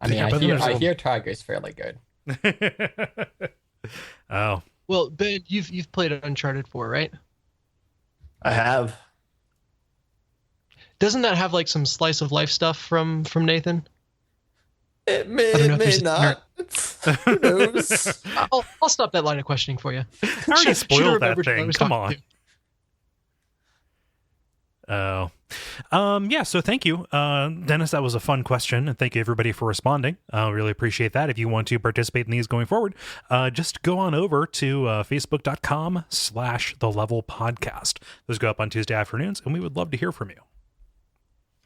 I mean, Yeah, I hear Tiger's fairly good. Oh. Well, Ben, you've played Uncharted 4, right? I have. Doesn't that have like some slice of life stuff from Nathan? It I may, don't know if may there's- not. Who knows? I'll stop that line of questioning for you. I already Should've spoiled that remembered who I thing. was Come talking on. Oh. Yeah, so thank you, Dennis. That was a fun question, and thank you everybody for responding. Really appreciate that. If you want to participate in these going forward, just go on over to facebook.com/The Level Podcast. Those go up on Tuesday afternoons, and we would love to hear from you.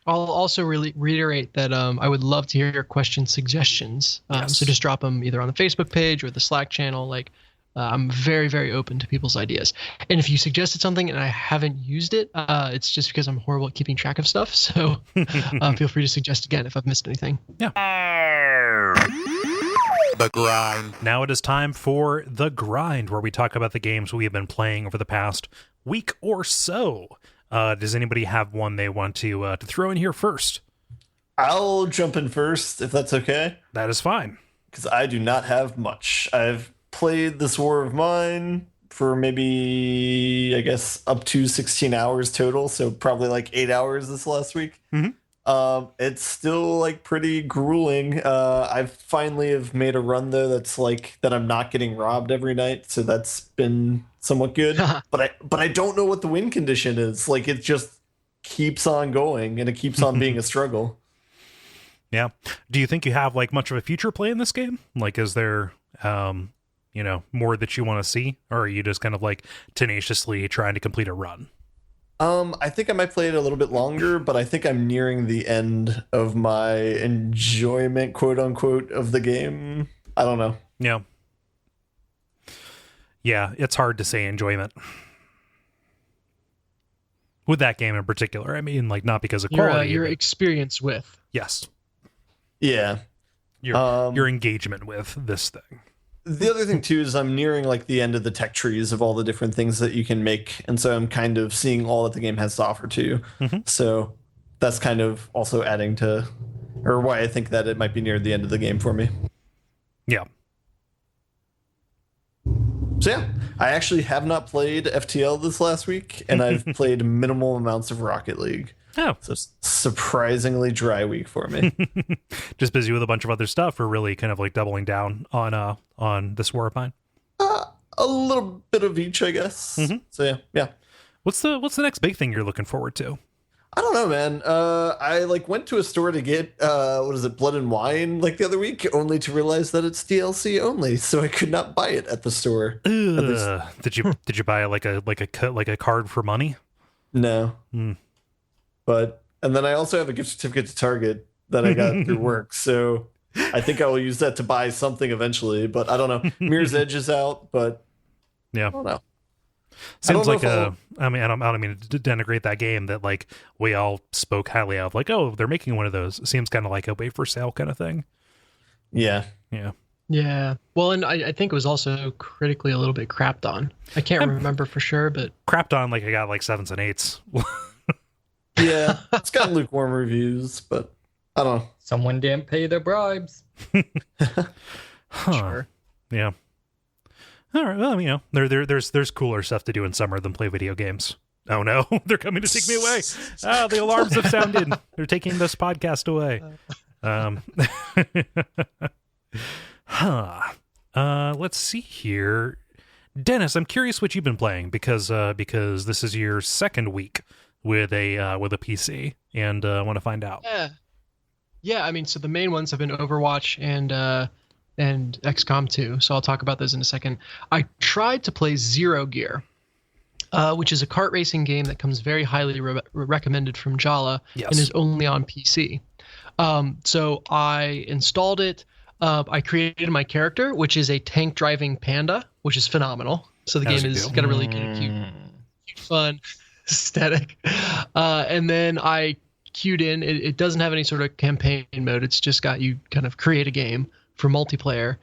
I'll also really reiterate that I would love to hear your question suggestions. Yes. So just drop them either on the Facebook page or the Slack channel. Like, I'm very, very open to people's ideas. And if you suggested something and I haven't used it, it's just because I'm horrible at keeping track of stuff. So feel free to suggest again if I've missed anything. Yeah. The grind. Now it is time for The Grind, where we talk about the games we have been playing over the past week or so. Does anybody have one they want to throw in here first? I'll jump in first if that's okay, That is fine. because I do not have much. I've played This War of Mine for maybe, I guess, up to 16 hours total, so probably like 8 hours this last week. Mhm. It's still like pretty grueling. I finally have made a run though that's like that I'm not getting robbed every night, so that's been somewhat good. but I don't know what the win condition is. Like, it just keeps on going and it keeps on being a struggle. Yeah. Do you think you have like much of a future play in this game? Like, is there, more that you want to see, or are you just kind of like tenaciously trying to complete a run? I think I might play it a little bit longer, but I think I'm nearing the end of my enjoyment, quote unquote, of the game. I don't know. Yeah. Yeah, it's hard to say enjoyment with that game in particular. I mean, like, not because of quality. Your but experience with. yes, Yeah. your engagement with this thing. The other thing too is I'm nearing like the end of the tech trees of all the different things that you can make, and so I'm kind of seeing all that the game has to offer too. Mhm. So that's kind of also adding to, or why I think that it might be near the end of the game for me. Yeah. So yeah, I actually have not played FTL this last week, and I've played minimal amounts of Rocket League. Oh, So surprisingly dry week for me. just busy with a bunch of other stuff, or really kind of like doubling down on this War of Mine. A little bit of each, I guess. Mhm. So yeah. What's the next big thing you're looking forward to? I don't know, man. I like went to a store to get Blood and Wine like the other week, only to realize that it's DLC only, so I could not buy it at the store. Ugh. Did you buy like a card for money? No. Hmm. And then I also have a gift certificate to Target that I got through work, so I think I will use that to buy something eventually, but I don't know. Mirror's Edge is out, but yeah, I don't know. Seems like I mean, I don't mean to denigrate that game that like we all spoke highly of. Like, oh, they're making one of those. It seems kind of like a wait for sale kind of thing. Yeah. Yeah. Yeah. Well, and I think it was also critically a little bit crapped on. I can't remember for sure, but crapped on like I got like 7s and 8s. Yeah, it's got lukewarm reviews, but I don't know. Someone didn't pay their bribes. Huh. sure. Yeah. All right. Well, you know, there's cooler stuff to do in summer than play video games. Oh no, they're coming to take me away. Ah, the alarms have sounded. They're taking this podcast away. Let's see here. Dennis, I'm curious what you've been playing because this is your second week with a PC, and I want to find out. Yeah. I mean, so the main ones have been Overwatch and XCOM 2. So I'll talk about those in a second. I tried to play Zero Gear, which is a kart racing game that comes very highly recommended from Jala and is only on PC. So I installed it. I created my character, which is a tank driving panda, which is phenomenal. So the game has got a really kind of cute, fun aesthetic. And then I queued in. It doesn't have any sort of campaign mode. It's just got you kind of create a game for multiplayer.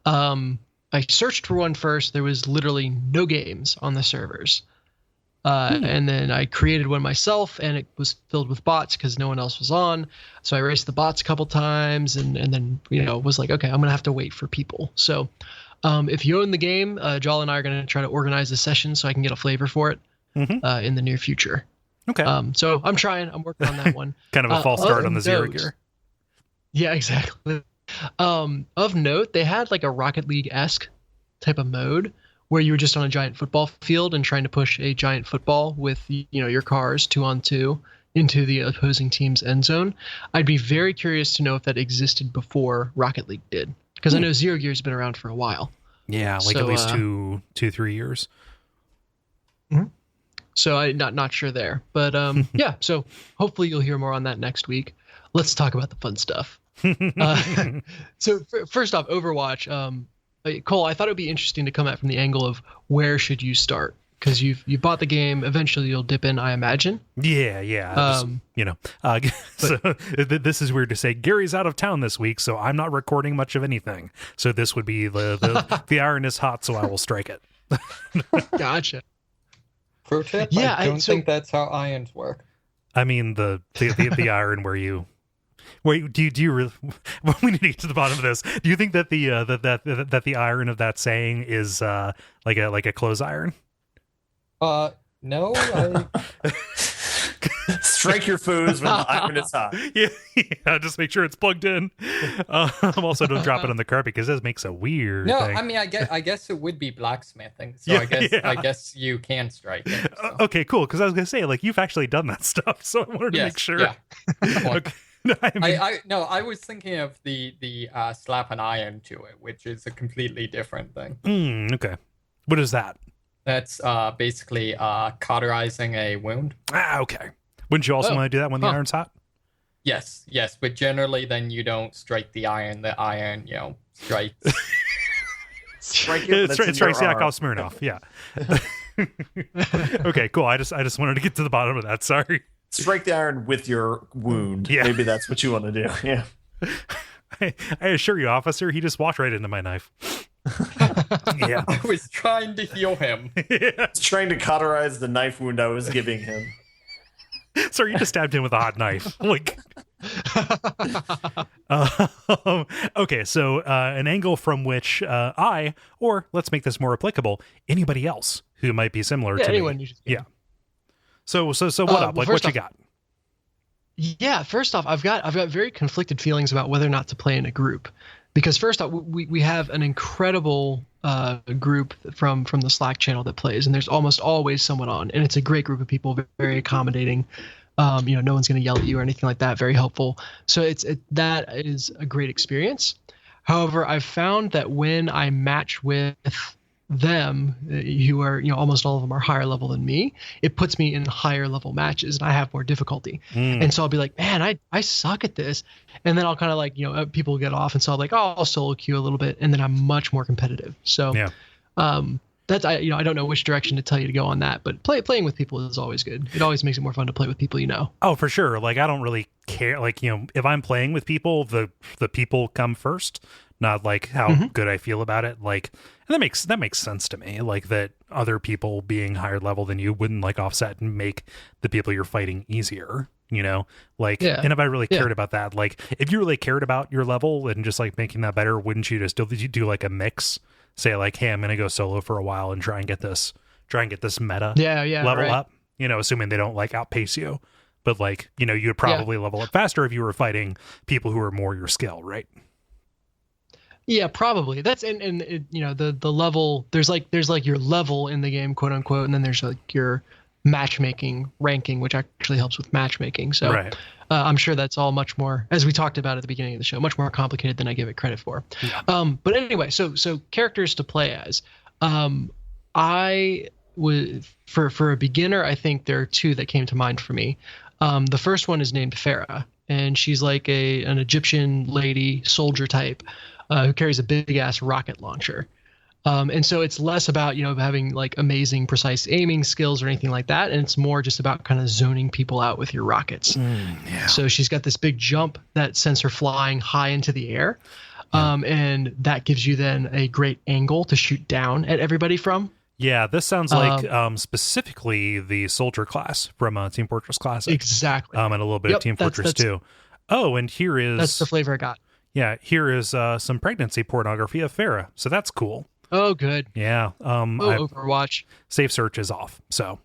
I searched for one first. There was literally no games on the servers. And then I created one myself, and it was filled with bots because no one else was on. So I raced the bots a couple times, and then was like, okay, I'm gonna have to wait for people. So if you own the game, Jal and I are gonna try to organize a session so I can get a flavor for it in the near future. Okay. So I'm working on that one. Kind of a false start on the Zero Gear. Yeah, exactly. Of note, they had like a Rocket League-esque type of mode where you were just on a giant football field and trying to push a giant football with your cars 2-on-2 into the opposing team's end zone. I'd be very curious to know if that existed before Rocket League did, because I know Zero Gear's been around for a while. Yeah, like at least 2-3 years. Mm-hmm. So I'm not sure there, but yeah. So hopefully you'll hear more on that next week. Let's talk about the fun stuff. So first off, Overwatch. Kole, I thought it would be interesting to come at from the angle of where should you start, because you bought the game. Eventually, you'll dip in, I imagine. Yeah. So this is weird to say. Gary's out of town this week, so I'm not recording much of anything. So this would be the iron is hot, so I will strike it. Gotcha. Pro tip: Yeah, I don't think that's how irons work. I mean the iron where you. Wait, do you really? Well, we need to get to the bottom of this. Do you think that that the iron of that saying is like a clothes iron? No. Strike your foes when the iron is hot. Yeah, just make sure it's plugged in. Also, don't drop it on the carpet because this makes a weird. No, thing. I mean, I guess it would be blacksmithing. So I guess you can strike it. So. Okay, cool. Because I was gonna say, like, you've actually done that stuff, so I wanted to make sure. Yeah. Okay. I was thinking of the slap an iron to it, which is a completely different thing. Okay. What is that? That's basically cauterizing a wound. Okay. Wouldn't you also want to do that when the iron's hot? Yes, but generally then you don't strike the iron. The iron, strikes. Strike it. It strikes Yakov Smirnoff. Yeah. Okay, cool. I just wanted to get to the bottom of that. Sorry. Strike the iron with your wound. Yeah. Maybe that's what you want to do. Yeah. I assure you, officer, he just walked right into my knife. Yeah. I was trying to heal him. Yeah. I was trying to cauterize the knife wound I was giving him. Sorry, you just stabbed him with a hot knife. Like. Okay, so an angle from which I, or let's make this more applicable, anybody else who might be similar to anyone me. You just yeah. So what up? Like, what you got? Yeah, first off, I've got very conflicted feelings about whether or not to play in a group, because first off, we have an incredible group from the Slack channel that plays, and there's almost always someone on, and it's a great group of people, very accommodating. No one's going to yell at you or anything like that. Very helpful. So that is a great experience. However, I've found that when I match with them, who are, almost all of them are higher level than me, it puts me in higher level matches and I have more difficulty. And so I'll be like, man, I suck at this. And then I'll kind of like, people get off. And so I'm like, oh, I'll solo queue a little bit. And then I'm much more competitive. So, that's, I don't know which direction to tell you to go on that, but playing with people is always good. It always makes it more fun to play with people, Oh, for sure. Like, I don't really care. Like, if I'm playing with people, the people come first, not like how good I feel about it. Like, and that makes sense to me. Like, that other people being higher level than you wouldn't like offset and make the people you're fighting easier. Like, and if I really cared about that, like, if you really cared about your level and just like making that better, wouldn't you just do like a mix? Say like, hey, I'm gonna go solo for a while and try and get this meta level up. Assuming they don't like outpace you, but like, you'd probably level up faster if you were fighting people who are more your skill, right? Yeah, probably. That's and it, the level. There's like your level in the game, quote unquote, and then there's like your matchmaking ranking, which actually helps with matchmaking. So I'm sure that's all much more, as we talked about at the beginning of the show, much more complicated than I give it credit for. But anyway, so characters to play as. I would, for a beginner, I think there are two that came to mind for me. The first one is named Farah, and she's like an Egyptian lady soldier type who carries a big ass rocket launcher. And so it's less about, having like amazing precise aiming skills or anything like that. And it's more just about kind of zoning people out with your rockets. So she's got this big jump that sends her flying high into the air. And that gives you then a great angle to shoot down at everybody from. Yeah, this sounds like specifically the soldier class from Team Fortress Classic. Exactly. And a little bit of Team Fortress 2. Oh, and here is... That's the flavor I got. Yeah, here is some pregnancy pornography of Farah. So that's cool. Oh, good. Yeah. Overwatch. Safe search is off. So,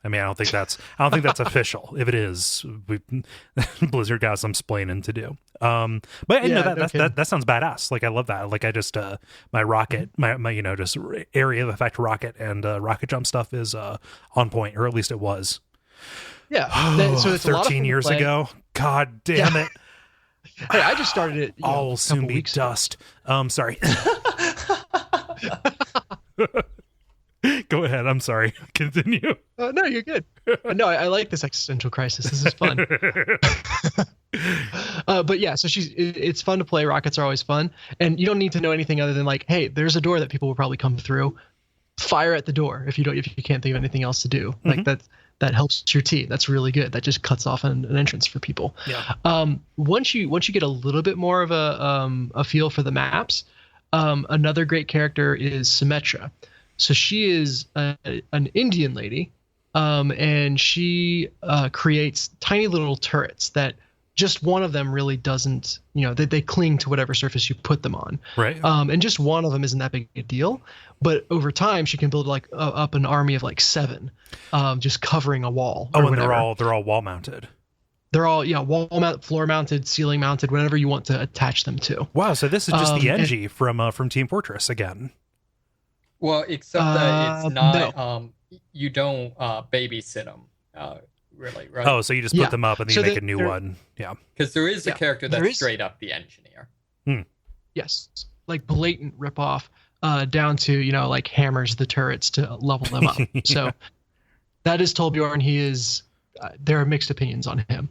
I mean, I don't think that's official. If it is, Blizzard got some splaining to do. But that sounds badass. Like, I love that. Like, I just my rocket, my just area of effect rocket and rocket jump stuff is on point, or at least it was. Yeah. So it's 13 years ago. God damn it. Hey, I just started it. All will soon be dust. Sorry. Go ahead. I'm sorry. Continue. No, you're good. No, I like this existential crisis. This is fun. But yeah, so it's fun to play. Rockets are always fun, and you don't need to know anything other than like, hey, there's a door that people will probably come through. Fire at the door if you can't think of anything else to do. Like that helps your team. That's really good. That just cuts off an entrance for people. Yeah. Once you get a little bit more of a feel for the maps, another great character is Symmetra. So she is an Indian lady, and she creates tiny little turrets that just one of them really doesn't, they cling to whatever surface you put them on. Right. And just one of them isn't that big a deal. But over time, she can build like up an army of like 7, just covering a wall. Oh, and they're all wall mounted. They're all wall mounted, floor mounted, ceiling mounted, whatever you want to attach them to. Wow, so this is just the NG from Team Fortress again. Well, except that it's not. No. You don't babysit them, really, right? Oh, so you just put them up and then you make a new one. Yeah, because there is a character that's straight up the engineer. Yes, like blatant ripoff, down to like hammers the turrets to level them up. So that is Torbjorn. He is. There are mixed opinions on him.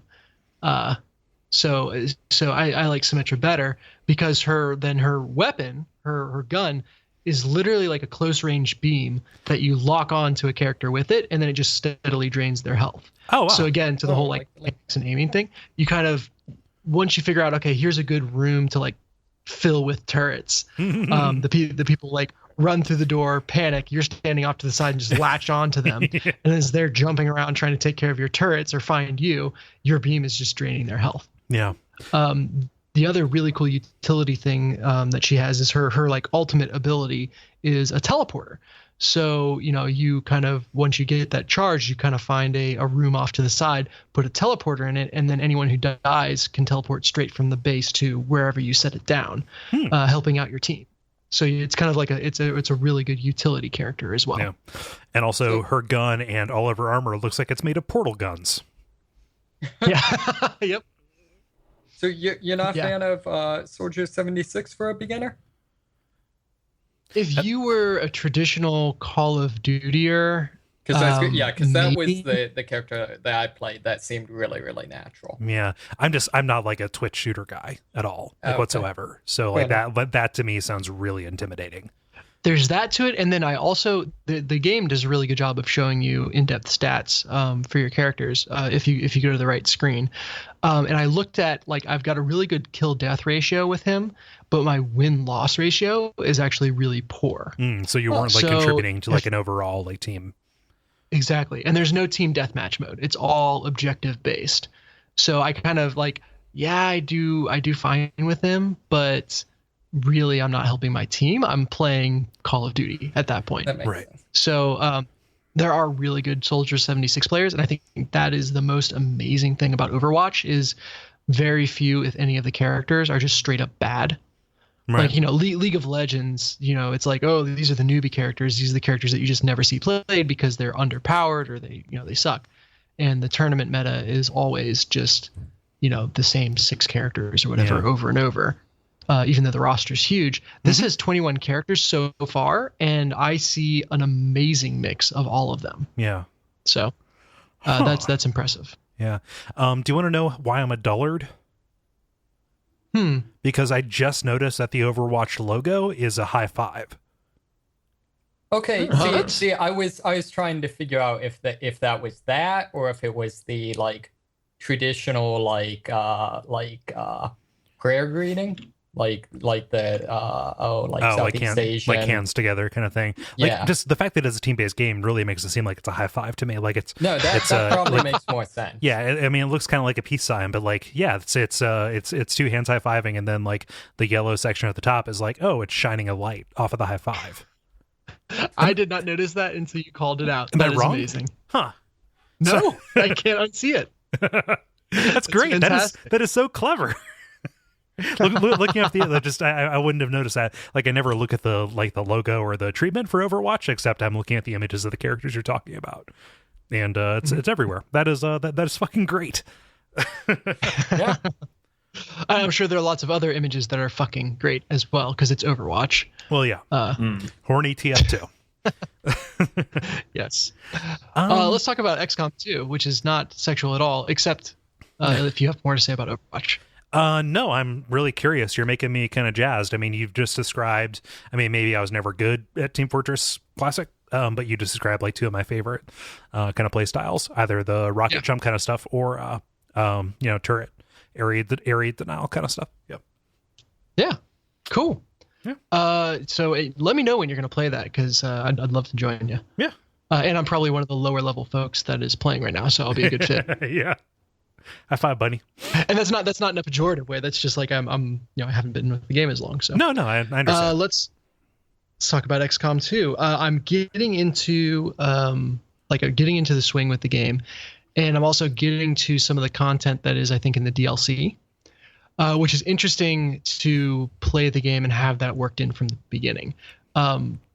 So I like Symmetra better because her weapon, her gun, is literally like a close range beam that you lock on to a character with it, and then it just steadily drains their health. Oh, wow. So again, to the whole like an aiming thing, you kind of, once you figure out, okay, here's a good room to like fill with turrets. The people like run through the door, panic. You're standing off to the side and just latch onto them. And as they're jumping around trying to take care of your turrets or find you, your beam is just draining their health. Yeah. The other really cool utility thing that she has is her like ultimate ability is a teleporter. So, you kind of, once you get that charge, you kind of find a room off to the side, put a teleporter in it, and then anyone who dies can teleport straight from the base to wherever you set it down, helping out your team. So it's kind of like it's a really good utility character as well. Yeah. And also her gun and all of her armor looks like it's made of portal guns. Yeah. Yep. So you're not a fan of Soldier 76 for a beginner? If you were a traditional Call of Dutyer, because that was maybe. the character that I played that seemed really, really natural. Yeah, I'm not like a Twitch shooter guy at all, like Okay. whatsoever. So like that to me sounds really intimidating. There's that to it, and then I also the game does a really good job of showing you in-depth stats for your characters if you go to the right screen. And I looked at, like, I've got a really good kill-death ratio with him, but my win-loss ratio is actually really poor. So you weren't like contributing to like an overall like team. Exactly, and there's no team deathmatch mode. It's all objective based. So I kind of like, yeah, I do fine with him, but really I'm not helping my team. I'm playing Call of Duty at that point. That makes sense. So there are really good Soldier 76 players, and I think that is the most amazing thing about Overwatch is very few, if any, of the characters are just straight up bad. Right. Like, League of Legends, it's like, oh, these are the newbie characters. These are the characters that you just never see played because they're underpowered or they suck. And the tournament meta is always just, the same 6 characters or whatever over and over. Even though the roster's huge. This has 21 characters so far, and I see an amazing mix of all of them. Yeah. So that's impressive. Yeah. Do you want to know why I'm a dullard? Because I just noticed that the Overwatch logo is a high five. Okay, see, I was trying to figure out if that was that or if it was the like traditional prayer greeting. Like the Southeast Asian, like hands together kind of thing. Like just the fact that it's a team-based game really makes it seem like it's a high five to me. Like that probably makes more sense. Yeah, I mean it looks kind of like a peace sign, but like it's 2 hands high fiving, and then like the yellow section at the top is like, oh, it's shining a light off of the high five. I did not notice that until you called it out. Am I wrong? Amazing. Huh? No, I can't unsee it. That's great. That is so clever. Looking up I wouldn't have noticed that. Like I never look at the logo or the treatment for Overwatch, except I'm looking at the images of the characters you're talking about, and it's everywhere. That is fucking great. Yeah, I'm sure there are lots of other images that are fucking great as well because it's Overwatch. Well, yeah, horny TF2. Yes. Let's talk about XCOM 2, which is not sexual at all, except if you have more to say about Overwatch. No, I'm really curious. You're making me kind of jazzed. I mean, you've just described, maybe I was never good at Team Fortress Classic, but you just described like 2 of my favorite kind of play styles, either the rocket jump kind of stuff or, turret, area denial kind of stuff. Yep. Yeah. Cool. Yeah. So let me know when you're going to play that because I'd love to join you. Yeah. And I'm probably one of the lower level folks that is playing right now, so I'll be a good fit. Yeah. High five, buddy. And that's not in a pejorative way. That's just like I haven't been with the game as long. So no, I understand. Let's talk about XCOM 2. I'm getting into getting into the swing with the game, and I'm also getting to some of the content that is, I think, in the DLC, which is interesting to play the game and have that worked in from the beginning.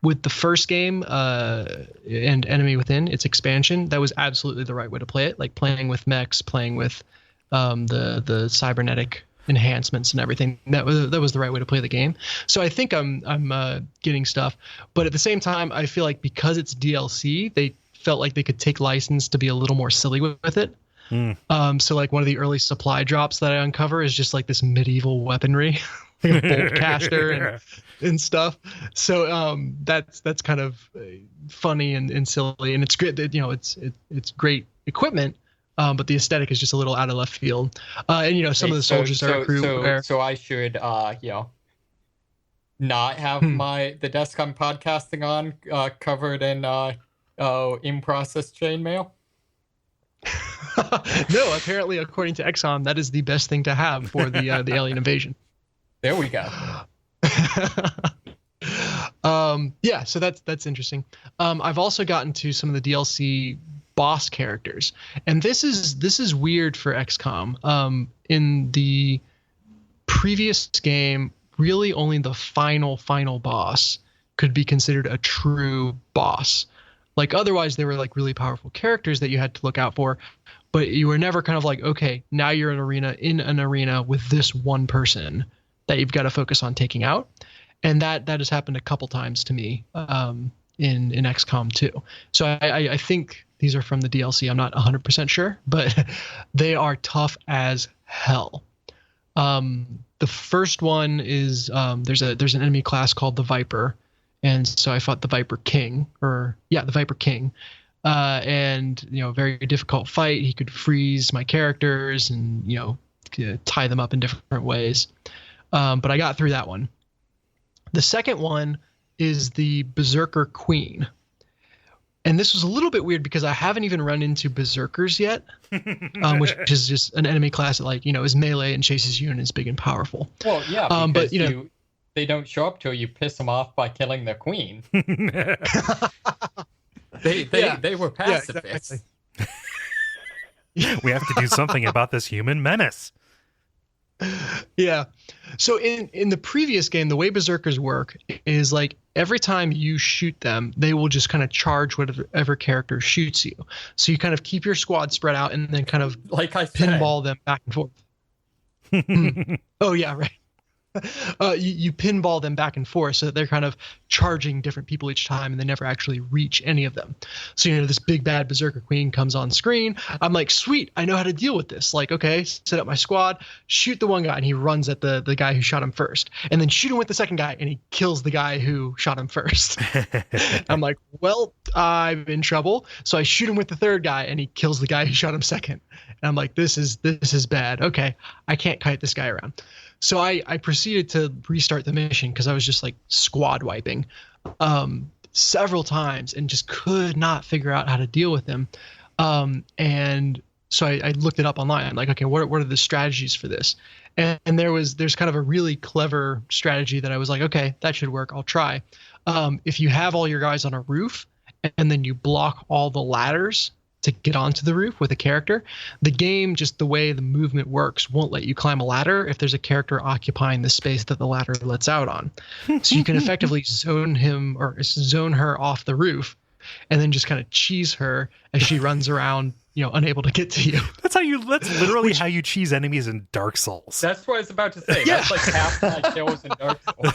With the first game and Enemy Within, its expansion, that was absolutely the right way to play it. Like playing with mechs, playing with the cybernetic enhancements and everything. That was the right way to play the game. So I think I'm getting stuff, but at the same time, I feel like because it's DLC, they felt like they could take license to be a little more silly with it. So like one of the early supply drops that I uncover is just like this medieval weaponry, like a bolt caster and stuff. So that's kind of funny and silly, and it's great that it's great equipment, but the aesthetic is just a little out of left field. And some of the soldiers are crew. So I should not have the desk I'm podcasting on covered in in-process chainmail. No, apparently, according to XCOM, that is the best thing to have for the alien invasion. There we go. Yeah, so that's interesting. I've also gotten to some of the DLC boss characters, and this is weird for XCOM. In the previous game, really only the final boss could be considered a true boss. Like otherwise, they were like really powerful characters that you had to look out for, but you were never kind of like, okay, now you're in an arena with this one person that you've got to focus on taking out. and that has happened a couple times to me in XCOM 2. So I think these are from the DLC. I'm not 100% sure, but they are tough as hell. The first one is there's an enemy class called the Viper, and so I fought the Viper King, the Viper King, and very difficult fight. He could freeze my characters and tie them up in different ways, but I got through that one. The second one is the Berserker Queen. And this was a little bit weird because I haven't even run into Berserkers yet, which is just an enemy class that is melee and chases you and is big and powerful. Well, yeah, because they don't show up till you piss them off by killing their queen. They were pacifists. Yeah, exactly. We have to do something about this human menace. Yeah. So in the previous game, the way Berserkers work is every time you shoot them, they will just kind of charge whatever character shoots you. So you kind of keep your squad spread out and then kind of pinball them back and forth. Oh yeah, right. You pinball them back and forth so that they're kind of charging different people each time and they never actually reach any of them. So, this big bad Berserker Queen comes on screen. I'm like, sweet, I know how to deal with this. Okay, set up my squad, shoot the one guy, and he runs at the guy who shot him first. And then shoot him with the second guy, and he kills the guy who shot him first. I'm like, well, I'm in trouble. So I shoot him with the third guy, and he kills the guy who shot him second. And I'm like, this is bad. Okay, I can't kite this guy around. So I proceeded to restart the mission because I was just squad wiping several times and just could not figure out how to deal with him. And so I looked it up online. I'm like, okay, what are the strategies for this? And there's kind of a really clever strategy that I was like, okay, that should work. I'll try. If you have all your guys on a roof and then you block all the ladders to get onto the roof with a character, the game, just the way the movement works, won't let you climb a ladder if there's a character occupying the space that the ladder lets out on. So you can effectively zone him or zone her off the roof and then just kind of cheese her as she runs around, unable to get to you. That's literally how you cheese enemies in Dark Souls. That's what I was about to say. Yeah. That's half my kills in Dark Souls.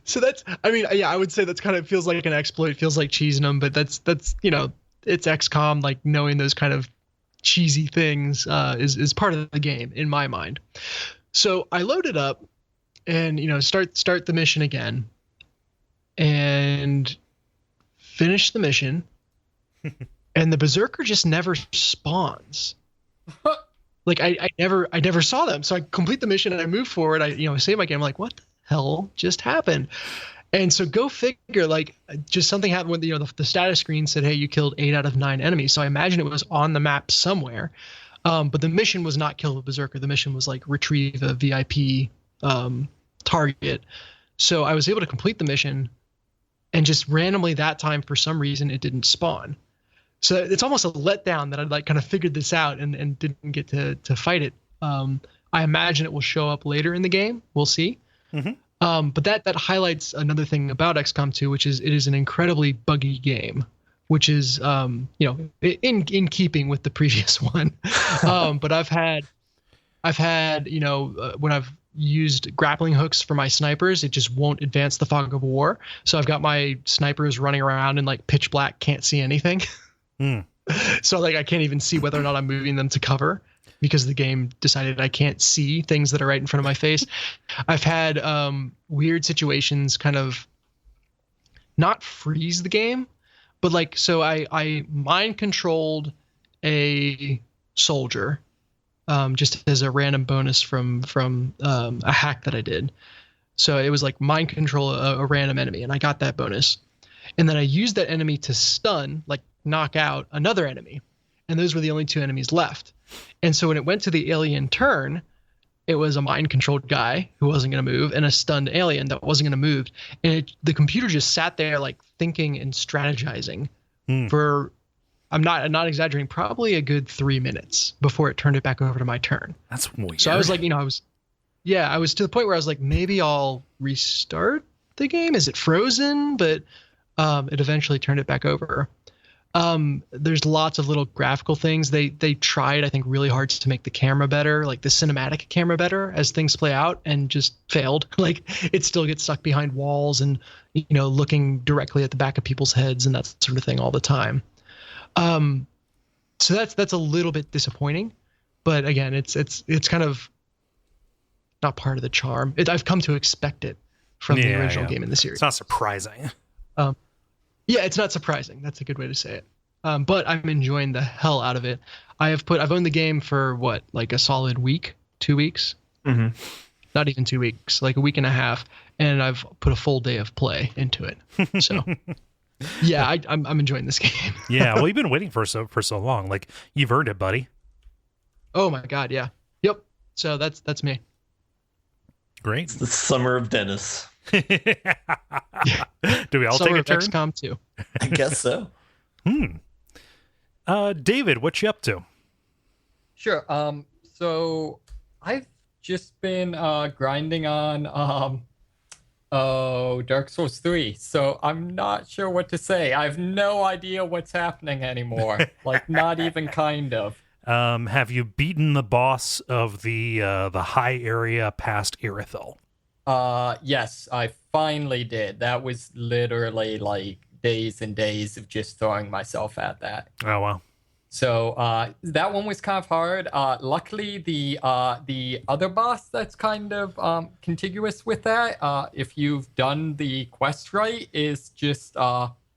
So I would say that's kind of feels like an exploit, feels like cheesing them, but that's it's XCOM, knowing those kind of cheesy things is part of the game in my mind. So I load it up and start the mission again and finish the mission. And the Berserker just never spawns. I never saw them. So I complete the mission and I move forward. I save my game. I'm like, what the hell just happened? And so go figure, just something happened when the status screen said, hey, you killed 8 out of 9 enemies. So I imagine it was on the map somewhere. But the mission was not kill the Berserker. The mission was retrieve a VIP target. So I was able to complete the mission and just randomly that time, for some reason, it didn't spawn. So it's almost a letdown that I kind of figured this out and didn't get to fight it. I imagine it will show up later in the game. We'll see. Mm-hmm. But that highlights another thing about XCOM 2, which is it is an incredibly buggy game, which is in keeping with the previous one. But I've had when I've used grappling hooks for my snipers, it just won't advance the fog of war. So I've got my snipers running around in pitch black, can't see anything. So I can't even see whether or not I'm moving them to cover, because the game decided I can't see things that are right in front of my face. I've had weird situations kind of not freeze the game, but so I mind controlled a soldier just as a random bonus from a hack that I did. So it was mind control a random enemy, and I got that bonus. And then I used that enemy to stun, knock out another enemy. And those were the only 2 enemies left. And so when it went to the alien turn, it was a mind-controlled guy who wasn't going to move and a stunned alien that wasn't going to move. And the computer just sat there thinking and strategizing for, I'm not exaggerating, probably a good 3 minutes before it turned it back over to my turn. That's weird. So I was I was to the point where I was maybe I'll restart the game. Is it frozen? But it eventually turned it back over. There's lots of little graphical things. They tried, I think, really hard to make the camera better, like the cinematic camera better as things play out, and just failed. Like it still gets stuck behind walls and looking directly at the back of people's heads and that sort of thing all the time. So that's a little bit disappointing, but again, it's kind of not part of the charm. I've come to expect it from the original game in the series. It's not surprising. Yeah, it's not surprising. That's a good way to say it. But I'm enjoying the hell out of it. I've owned the game for what, like a solid week, 2 weeks? Mm-hmm. Not even 2 weeks, like a week and a half, and I've put a full day of play into it. So, yeah, I'm enjoying this game. Yeah, well, you've been waiting for so long. Like, you've earned it, buddy. Oh my God, yeah, yep. So that's me. Great. It's the summer of Dennis. Do we all Summer take a of turn? XCOM 2. I guess so. David, what you up to? Sure. So I've just been grinding on Dark Souls 3. So I'm not sure what to say. I have no idea what's happening anymore. Like, not even kind of. Have you beaten the boss of the high area past Irithel? Yes, I finally did. That was literally like days and days of just throwing myself at that. Oh, wow. So that one was kind of hard. Luckily, the other boss that's kind of contiguous with that, if you've done the quest right, is just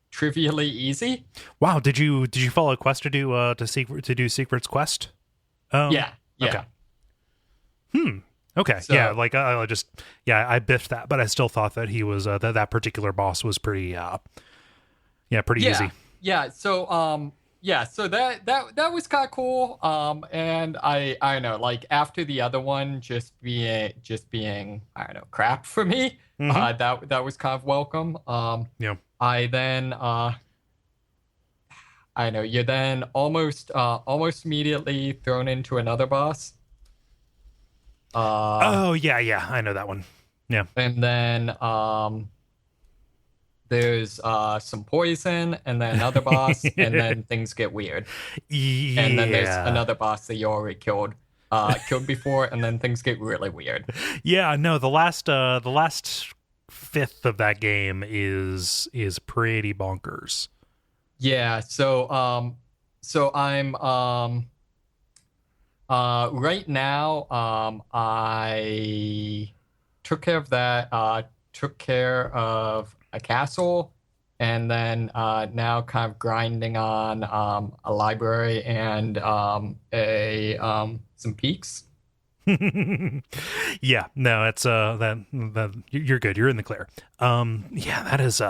trivially easy. Wow, did you follow a quest to do Secret's quest? Yeah. Okay. Okay. So, yeah, like I biffed that, but I still thought that he was that particular boss was pretty pretty easy. Yeah. So so that was kind of cool. And I don't know, like after the other one just being I don't know, crap for me. That was kind of welcome. Yeah. I then I know you're then almost immediately thrown into another boss. Oh yeah, I know that one. Yeah. And then there's some poison, and then another boss, and then things get weird. Yeah. And then there's another boss that you already killed before, and then things get really weird. Yeah, no, the last fifth of that game is pretty bonkers. Yeah, so I'm right now I took care of that, took care of a castle, and then now kind of grinding on a library and some peaks. Yeah, no, it's that you're good. You're in the clear. Yeah, that is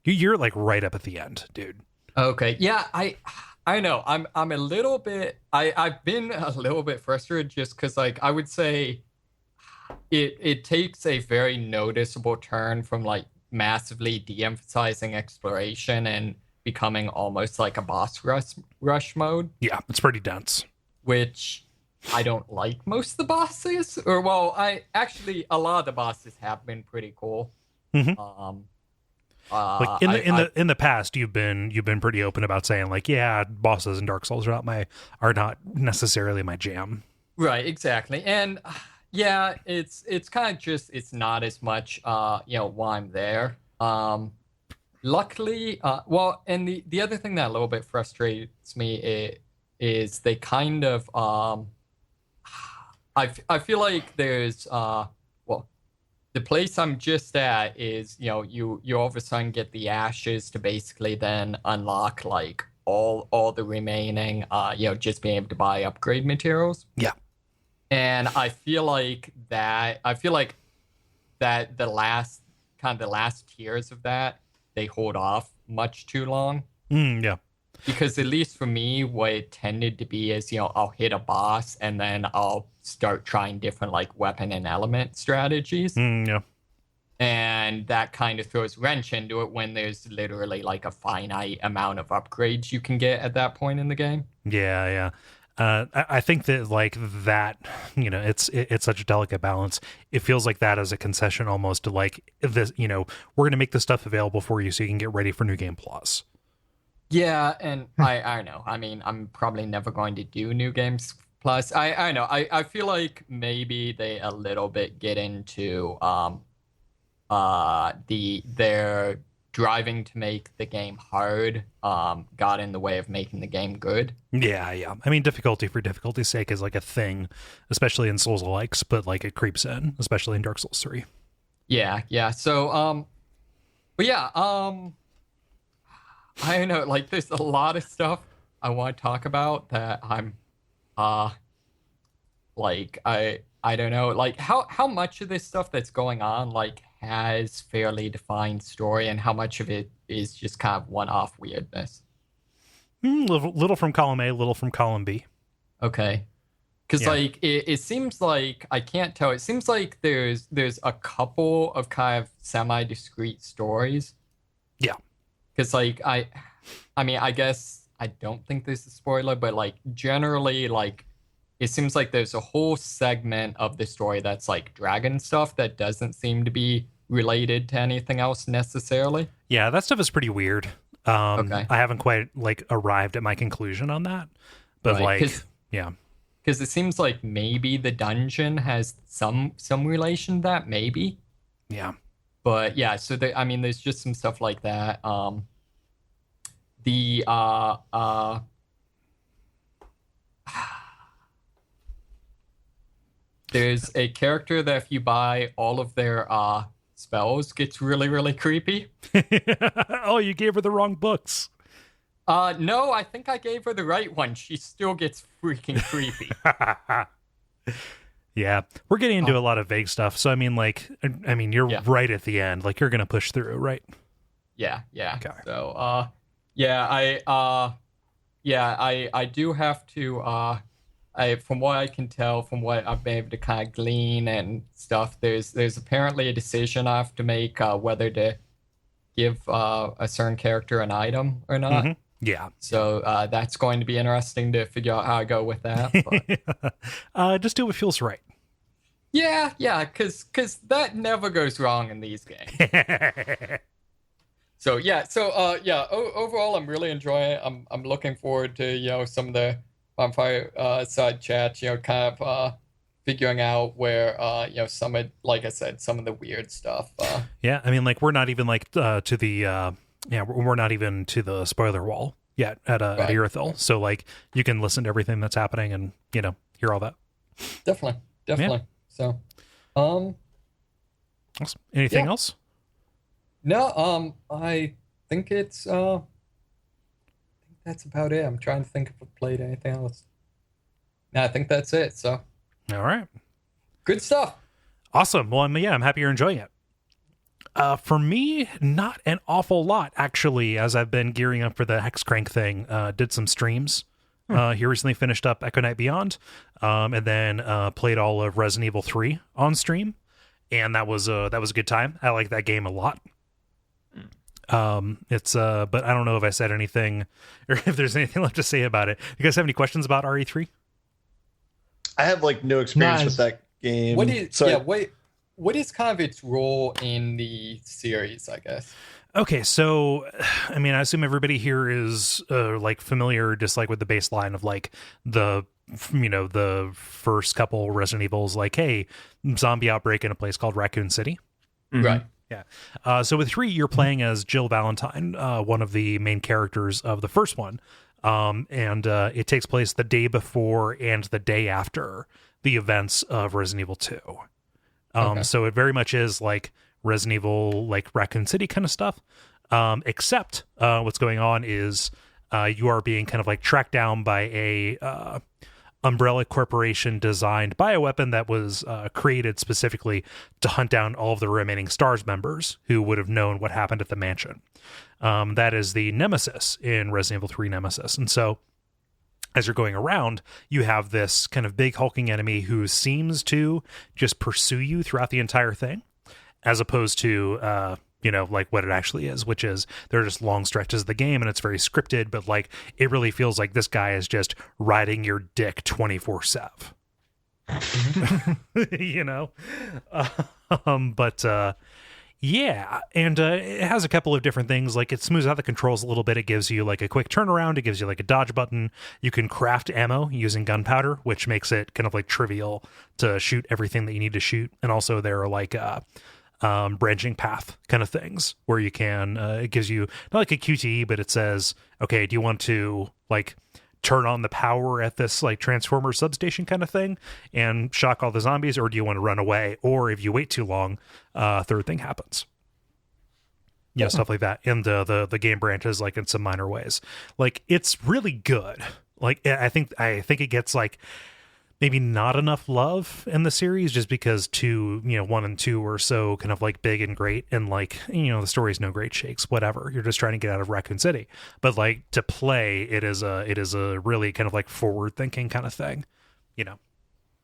you're like right up at the end, dude. Okay. Yeah, I know. I'm a little bit I've been a little bit frustrated just because, like, I would say it takes a very noticeable turn from like massively de-emphasizing exploration and becoming almost like a boss rush mode. Yeah, it's pretty dense. Which I don't like most of the bosses. Or well, a lot of the bosses have been pretty cool. Mm-hmm. Like in the past, you've been pretty open about saying like, yeah, bosses in Dark Souls are not necessarily my jam. Right, exactly, and yeah, it's kind of just it's not as much while I'm there. Luckily, well, and the other thing that a little bit frustrates me is they kind of I feel like there's the place I'm just at is, you all of a sudden get the ashes to basically then unlock like all the remaining, just being able to buy upgrade materials. Yeah. And I feel like the last tiers of that, they hold off much too long. Yeah. Because at least for me, what it tended to be is, I'll hit a boss and then I'll start trying different like weapon and element strategies. Yeah. And that kind of throws wrench into it when there's literally like a finite amount of upgrades you can get at that point in the game. Yeah. I think that like that, it's such a delicate balance. It feels like that as a concession almost to like this, we're going to make this stuff available for you so you can get ready for New Game Plus. Yeah, and I know. I mean, I'm probably never going to do New Games Plus. I know. I feel like maybe they a little bit get into their driving to make the game hard got in the way of making the game good. Yeah. I mean, difficulty for difficulty's sake is like a thing, especially in Souls-alikes, but like it creeps in, especially in Dark Souls 3. Yeah. So but yeah, I don't know, like there's a lot of stuff I want to talk about that I'm like I don't know, like how much of this stuff that's going on like has fairly defined story and how much of it is just kind of one-off weirdness. Little from column A, little from column B. Okay. Because like it seems like I can't tell. It seems like there's a couple of kind of semi-discrete stories. Yeah. Because like I mean I guess I don't think this is a spoiler, but like generally like it seems like there's a whole segment of the story that's like dragon stuff that doesn't seem to be related to anything else necessarily. Yeah, that stuff is pretty weird. Okay. I haven't quite like arrived at my conclusion on that, but Right, like, yeah. Because it seems like maybe the dungeon has some relation to that, maybe. Yeah. But yeah, so I mean, there's just some stuff like that. The there's a character that if you buy all of their spells gets really, really creepy. Oh, you gave her the wrong books. No, I think I gave her the right one. She still gets freaking creepy. Yeah, we're getting into a lot of vague stuff. So I mean, you're right at the end. Like you're gonna push through, right? Yeah. Okay. So, I do have to. From what I can tell, from what I've been able to kind of glean and stuff, there's apparently a decision I have to make whether to give a certain character an item or not. Mm-hmm. Yeah. So that's going to be interesting to figure out how I go with that. But. Just do what feels right. Yeah, because that never goes wrong in these games. So overall, I'm really enjoying it. I'm looking forward to some of the bonfire side chats. Kind of figuring out where some of, like I said, some of the weird stuff. Yeah, I mean, like we're not even like to the we're not even to the spoiler wall yet at Irithyll. So like you can listen to everything that's happening and hear all that. Definitely. Yeah. So, anything else? No, I think it's I think that's about it. I'm trying to think if I've played anything else. No, I think that's it. So, all right, good stuff. Awesome. Well, I'm happy you're enjoying it. For me, not an awful lot actually. As I've been gearing up for the Hexcrank thing, did some streams. He recently finished up Echo Knight Beyond, and then played all of Resident Evil 3 on stream, and that was a good time. I like that game a lot. It's but I don't know if I said anything or if there's anything left to say about it. You guys have any questions about RE3? I have like no experience with that game. What is kind of its role in the series, I guess? Okay, so I mean, I assume everybody here is like familiar just like with the baseline of like the first couple Resident Evils, like, hey, zombie outbreak in a place called Raccoon City. Mm-hmm. Right. Yeah. So with 3, you're playing as Jill Valentine, one of the main characters of the first one. And it takes place the day before and the day after the events of Resident Evil 2. Okay. So it very much is like Resident Evil, like Raccoon City kind of stuff. Except what's going on is you are being kind of like tracked down by a Umbrella Corporation designed bioweapon that was created specifically to hunt down all of the remaining STARS members who would have known what happened at the mansion. That is the Nemesis in Resident Evil 3 Nemesis. And so as you're going around, you have this kind of big hulking enemy who seems to just pursue you throughout the entire thing, as opposed to like what it actually is, which is there are just long stretches of the game and it's very scripted, but like it really feels like this guy is just riding your dick 24/7. But Yeah, and it has a couple of different things. Like, it smooths out the controls a little bit. It gives you like a quick turnaround. It gives you like a dodge button. You can craft ammo using gunpowder, which makes it kind of like trivial to shoot everything that you need to shoot. And also there are like branching path kind of things where you can, it gives you not like a QTE, but it says, okay, do you want to like turn on the power at this like transformer substation kind of thing and shock all the zombies, or do you want to run away? Or if you wait too long, third thing happens. Yeah, stuff like that. And the game branches like in some minor ways. Like, it's really good. Like, I think it gets like maybe not enough love in the series just because 1 and 2 are so kind of like big and great, and like, the story's no great shakes, whatever. You're just trying to get out of Raccoon City. But like, to play, it is a really kind of like forward thinking kind of thing,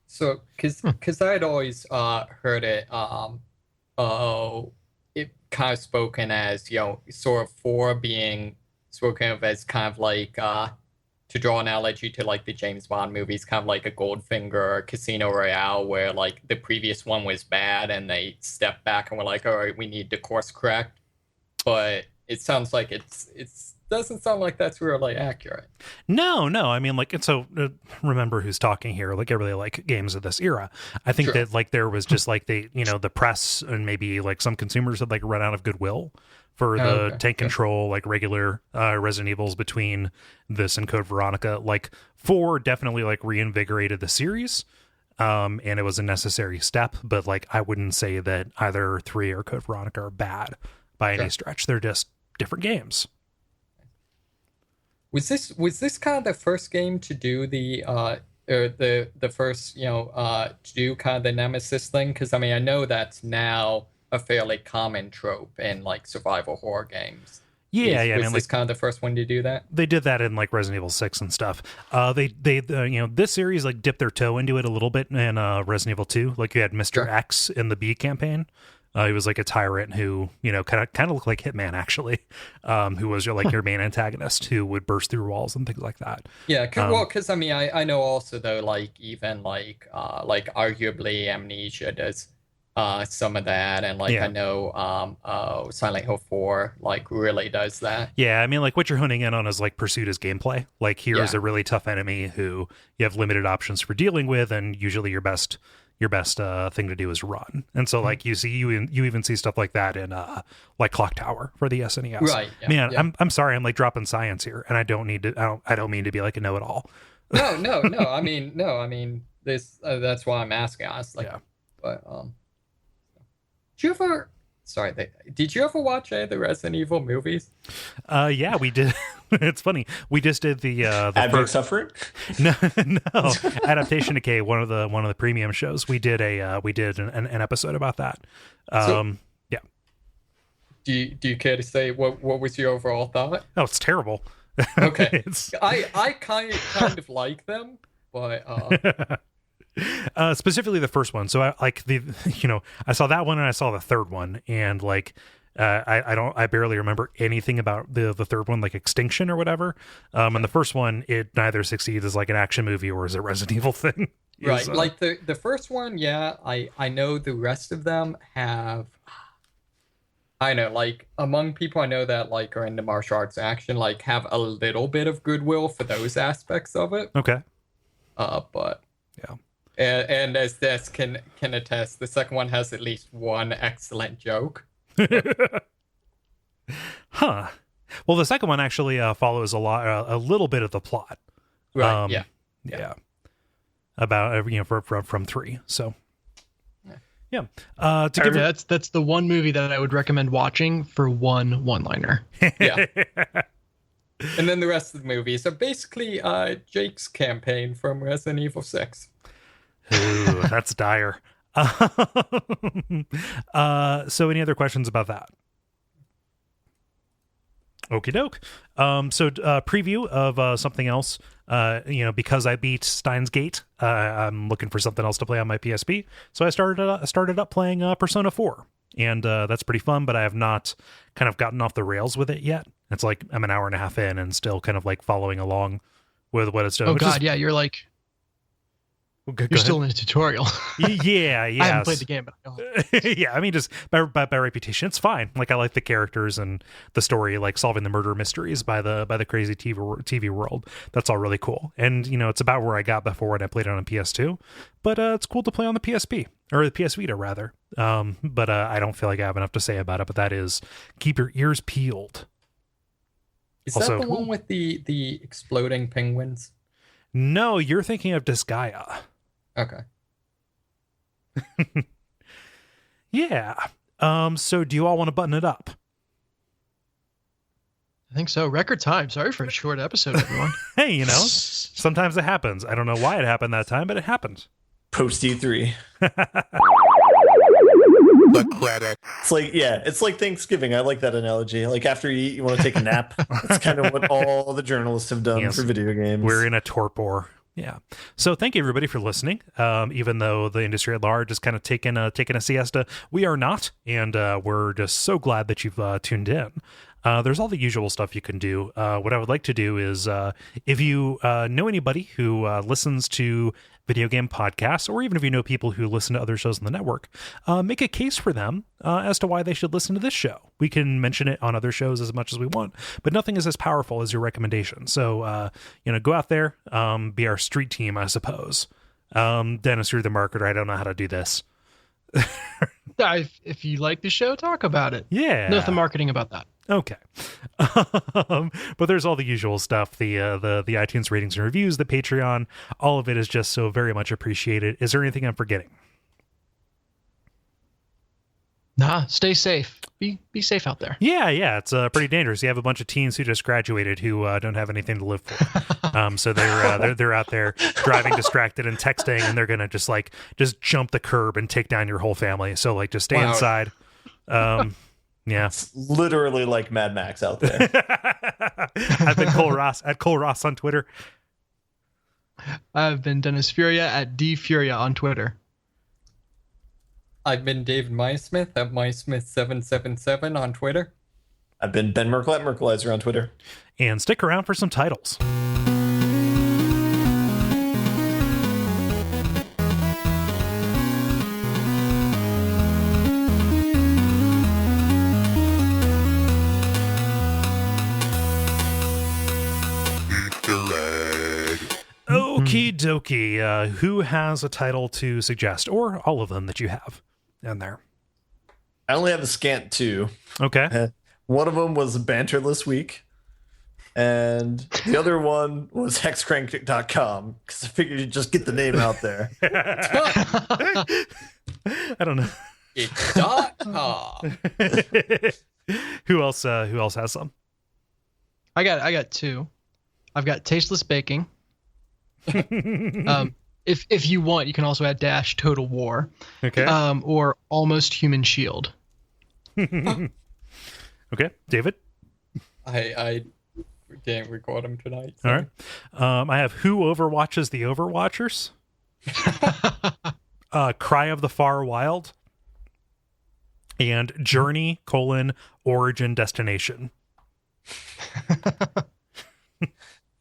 So, because I had always heard it, it kind of spoken as, sort of 4 being spoken of as kind of like, to draw an analogy to like the James Bond movies, kind of like a Goldfinger or Casino Royale, where like the previous one was bad and they stepped back and were like, all right, we need to course correct. But it sounds like it doesn't sound like that's really accurate. No. I mean, like, and so remember who's talking here. Like, I really like games of this era. I think that like there was just like the press and maybe like some consumers had like run out of goodwill for the tank control, like regular Resident Evils between this and Code Veronica. Like, 4 definitely like reinvigorated the series, and it was a necessary step. But like, I wouldn't say that either 3 or Code Veronica are bad by any stretch. They're just different games. Was this kind of the first game to do the first to do kind of the Nemesis thing? Because I mean, I know that's now a fairly common trope in like survival horror games. Was this kind of the first one to do that? They did that in like Resident Evil 6 and stuff. They this series like dipped their toe into it a little bit in Resident Evil 2. Like, you had Mr. X in the B campaign. He was like a tyrant who, kind of looked like Hitman, actually, who was your main antagonist who would burst through walls and things like that. Yeah, because I mean, I know also though, like even like arguably Amnesia does some of that, and like I know Silent Hill 4 like really does that. Yeah, I mean, like, what you're honing in on is like Pursuit is gameplay. Like, here's a really tough enemy who you have limited options for dealing with, and usually your best thing to do is run. And so like you even see stuff like that in like Clock Tower for the SNES. Right. Yeah, Man, I'm sorry, I'm like dropping science here, and I don't mean to be like a know-it-all. No. I mean this. That's why I'm asking, honestly. Yeah. But did you ever watch any of the Resident Evil movies? Yeah, we did. It's funny. We just did the Abject Suffering? No, Adaptation Decay, one of the premium shows. We did an episode about that. Yeah. Do you care to say what was your overall thought? Oh, it's terrible. Okay. I kind of like them, but specifically the first one. So I like I saw that one and I saw the third one, and like I barely remember anything about the third one, like Extinction or whatever. And the first one, it neither succeeds as like an action movie or as a Resident Evil thing. Right. Like the first one, I know the rest of them have, I know, like among people I know that like are into martial arts action, like have a little bit of goodwill for those aspects of it. Okay. But yeah. And as Des can attest, the second one has at least one excellent joke. Huh. Well, the second one actually follows a little bit of the plot. Right. Yeah. About from 3. So. Yeah. That's the one movie that I would recommend watching for one-liner. Yeah. And then the rest of the movies are basically Jake's campaign from Resident Evil 6. Ooh, that's dire. So any other questions about that? Okie doke. So preview of something else. Because I beat Steins Gate, I'm looking for something else to play on my PSP. So I started up playing Persona 4, and that's pretty fun. But I have not kind of gotten off the rails with it yet. It's like I'm an hour and a half in, and still kind of like following along with what it's doing. Oh God, yeah, you're like. You're still in a tutorial. Yeah, I haven't played the game, but I know. Yeah, I mean, just by reputation, it's fine. Like, I like the characters and the story, like solving the murder mysteries by the crazy TV world. That's all really cool. And it's about where I got before when I played it on a PS2, but it's cool to play on the PSP or the PS Vita rather. But I don't feel like I have enough to say about it. But that is, keep your ears peeled. Is Also, that the one with the exploding penguins? No, you're thinking of Disgaea. Okay. Yeah. So do you all want to button it up? I think so. Record time. Sorry for a short episode, everyone. Hey, sometimes it happens. I don't know why it happened that time, but it happened. Post E3. It's like Thanksgiving. I like that analogy. Like after you eat, you want to take a nap. That's kind of what all the journalists have done for video games. We're in a torpor. Yeah. So thank you everybody for listening. Even though the industry at large is kind of taking a siesta, we are not, and we're just so glad that you've tuned in. There's all the usual stuff you can do. What I would like to do is, if you know anybody who listens to video game podcasts, or even if you know people who listen to other shows on the network, make a case for them as to why they should listen to this show. We can mention it on other shows as much as we want, but nothing is as powerful as your recommendation. So, go out there, be our street team, I suppose. Dennis, you're the marketer. I don't know how to do this. If you like the show, talk about it. Yeah. Nothing marketing about that. Okay. But there's all the usual stuff, the iTunes ratings and reviews, the Patreon, all of it is just so very much appreciated. Is there anything I'm forgetting? Nah, stay safe. Be safe out there. Yeah, it's pretty dangerous. You have a bunch of teens who just graduated who don't have anything to live for. So they're out there driving distracted and texting, and they're gonna just jump the curb and take down your whole family. So just stay inside. Yeah, it's literally like Mad Max out there. I've been Kole Ross at Kole Ross on Twitter. I've been Dennis Furia at DFuria on Twitter. I've been David Mysmith at Mysmith777 on Twitter. I've been Ben Merkel at Merkelizer on Twitter. And stick around for some titles. Okie dokie. Who has a title to suggest, or all of them that you have in there? I only have a scant two. Okay. One of them was Banterless Week, and the other one was hexcrank.com, because I figured you'd just get the name out there. I don't know. It's .com. Who else has some? I got two. I've got Tasteless Baking. If you want, you can also add dash Total War. Okay. Or Almost Human Shield. Okay, David. I didn't record them tonight. So. All right. I have Who Overwatches the Overwatchers. Cry of the Far Wild. And Journey: Origin Destination.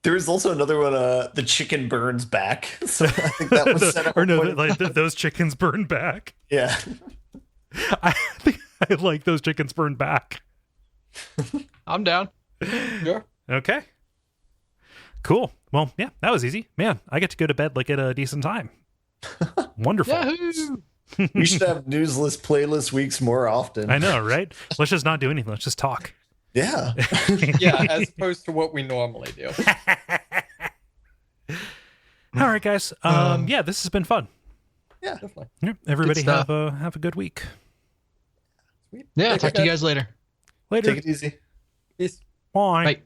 There was also another one, The Chicken Burns Back. So I think that was set up. Or no, those chickens burn back. Yeah. I think I like Those Chickens Burn Back. I'm down. Sure. Okay. Cool. Well, yeah, that was easy. Man, I get to go to bed at a decent time. Wonderful. Yahoo! We should have newsless playlist weeks more often. I know, right? Let's just not do anything. Let's just talk. Yeah. Yeah, as opposed to what we normally do. All right, guys. Yeah, this has been fun. Yeah, definitely. Yeah, everybody have a good week. Sweet. Yeah, talk to you guys later. Later. Take it easy. Peace. Bye. Bye.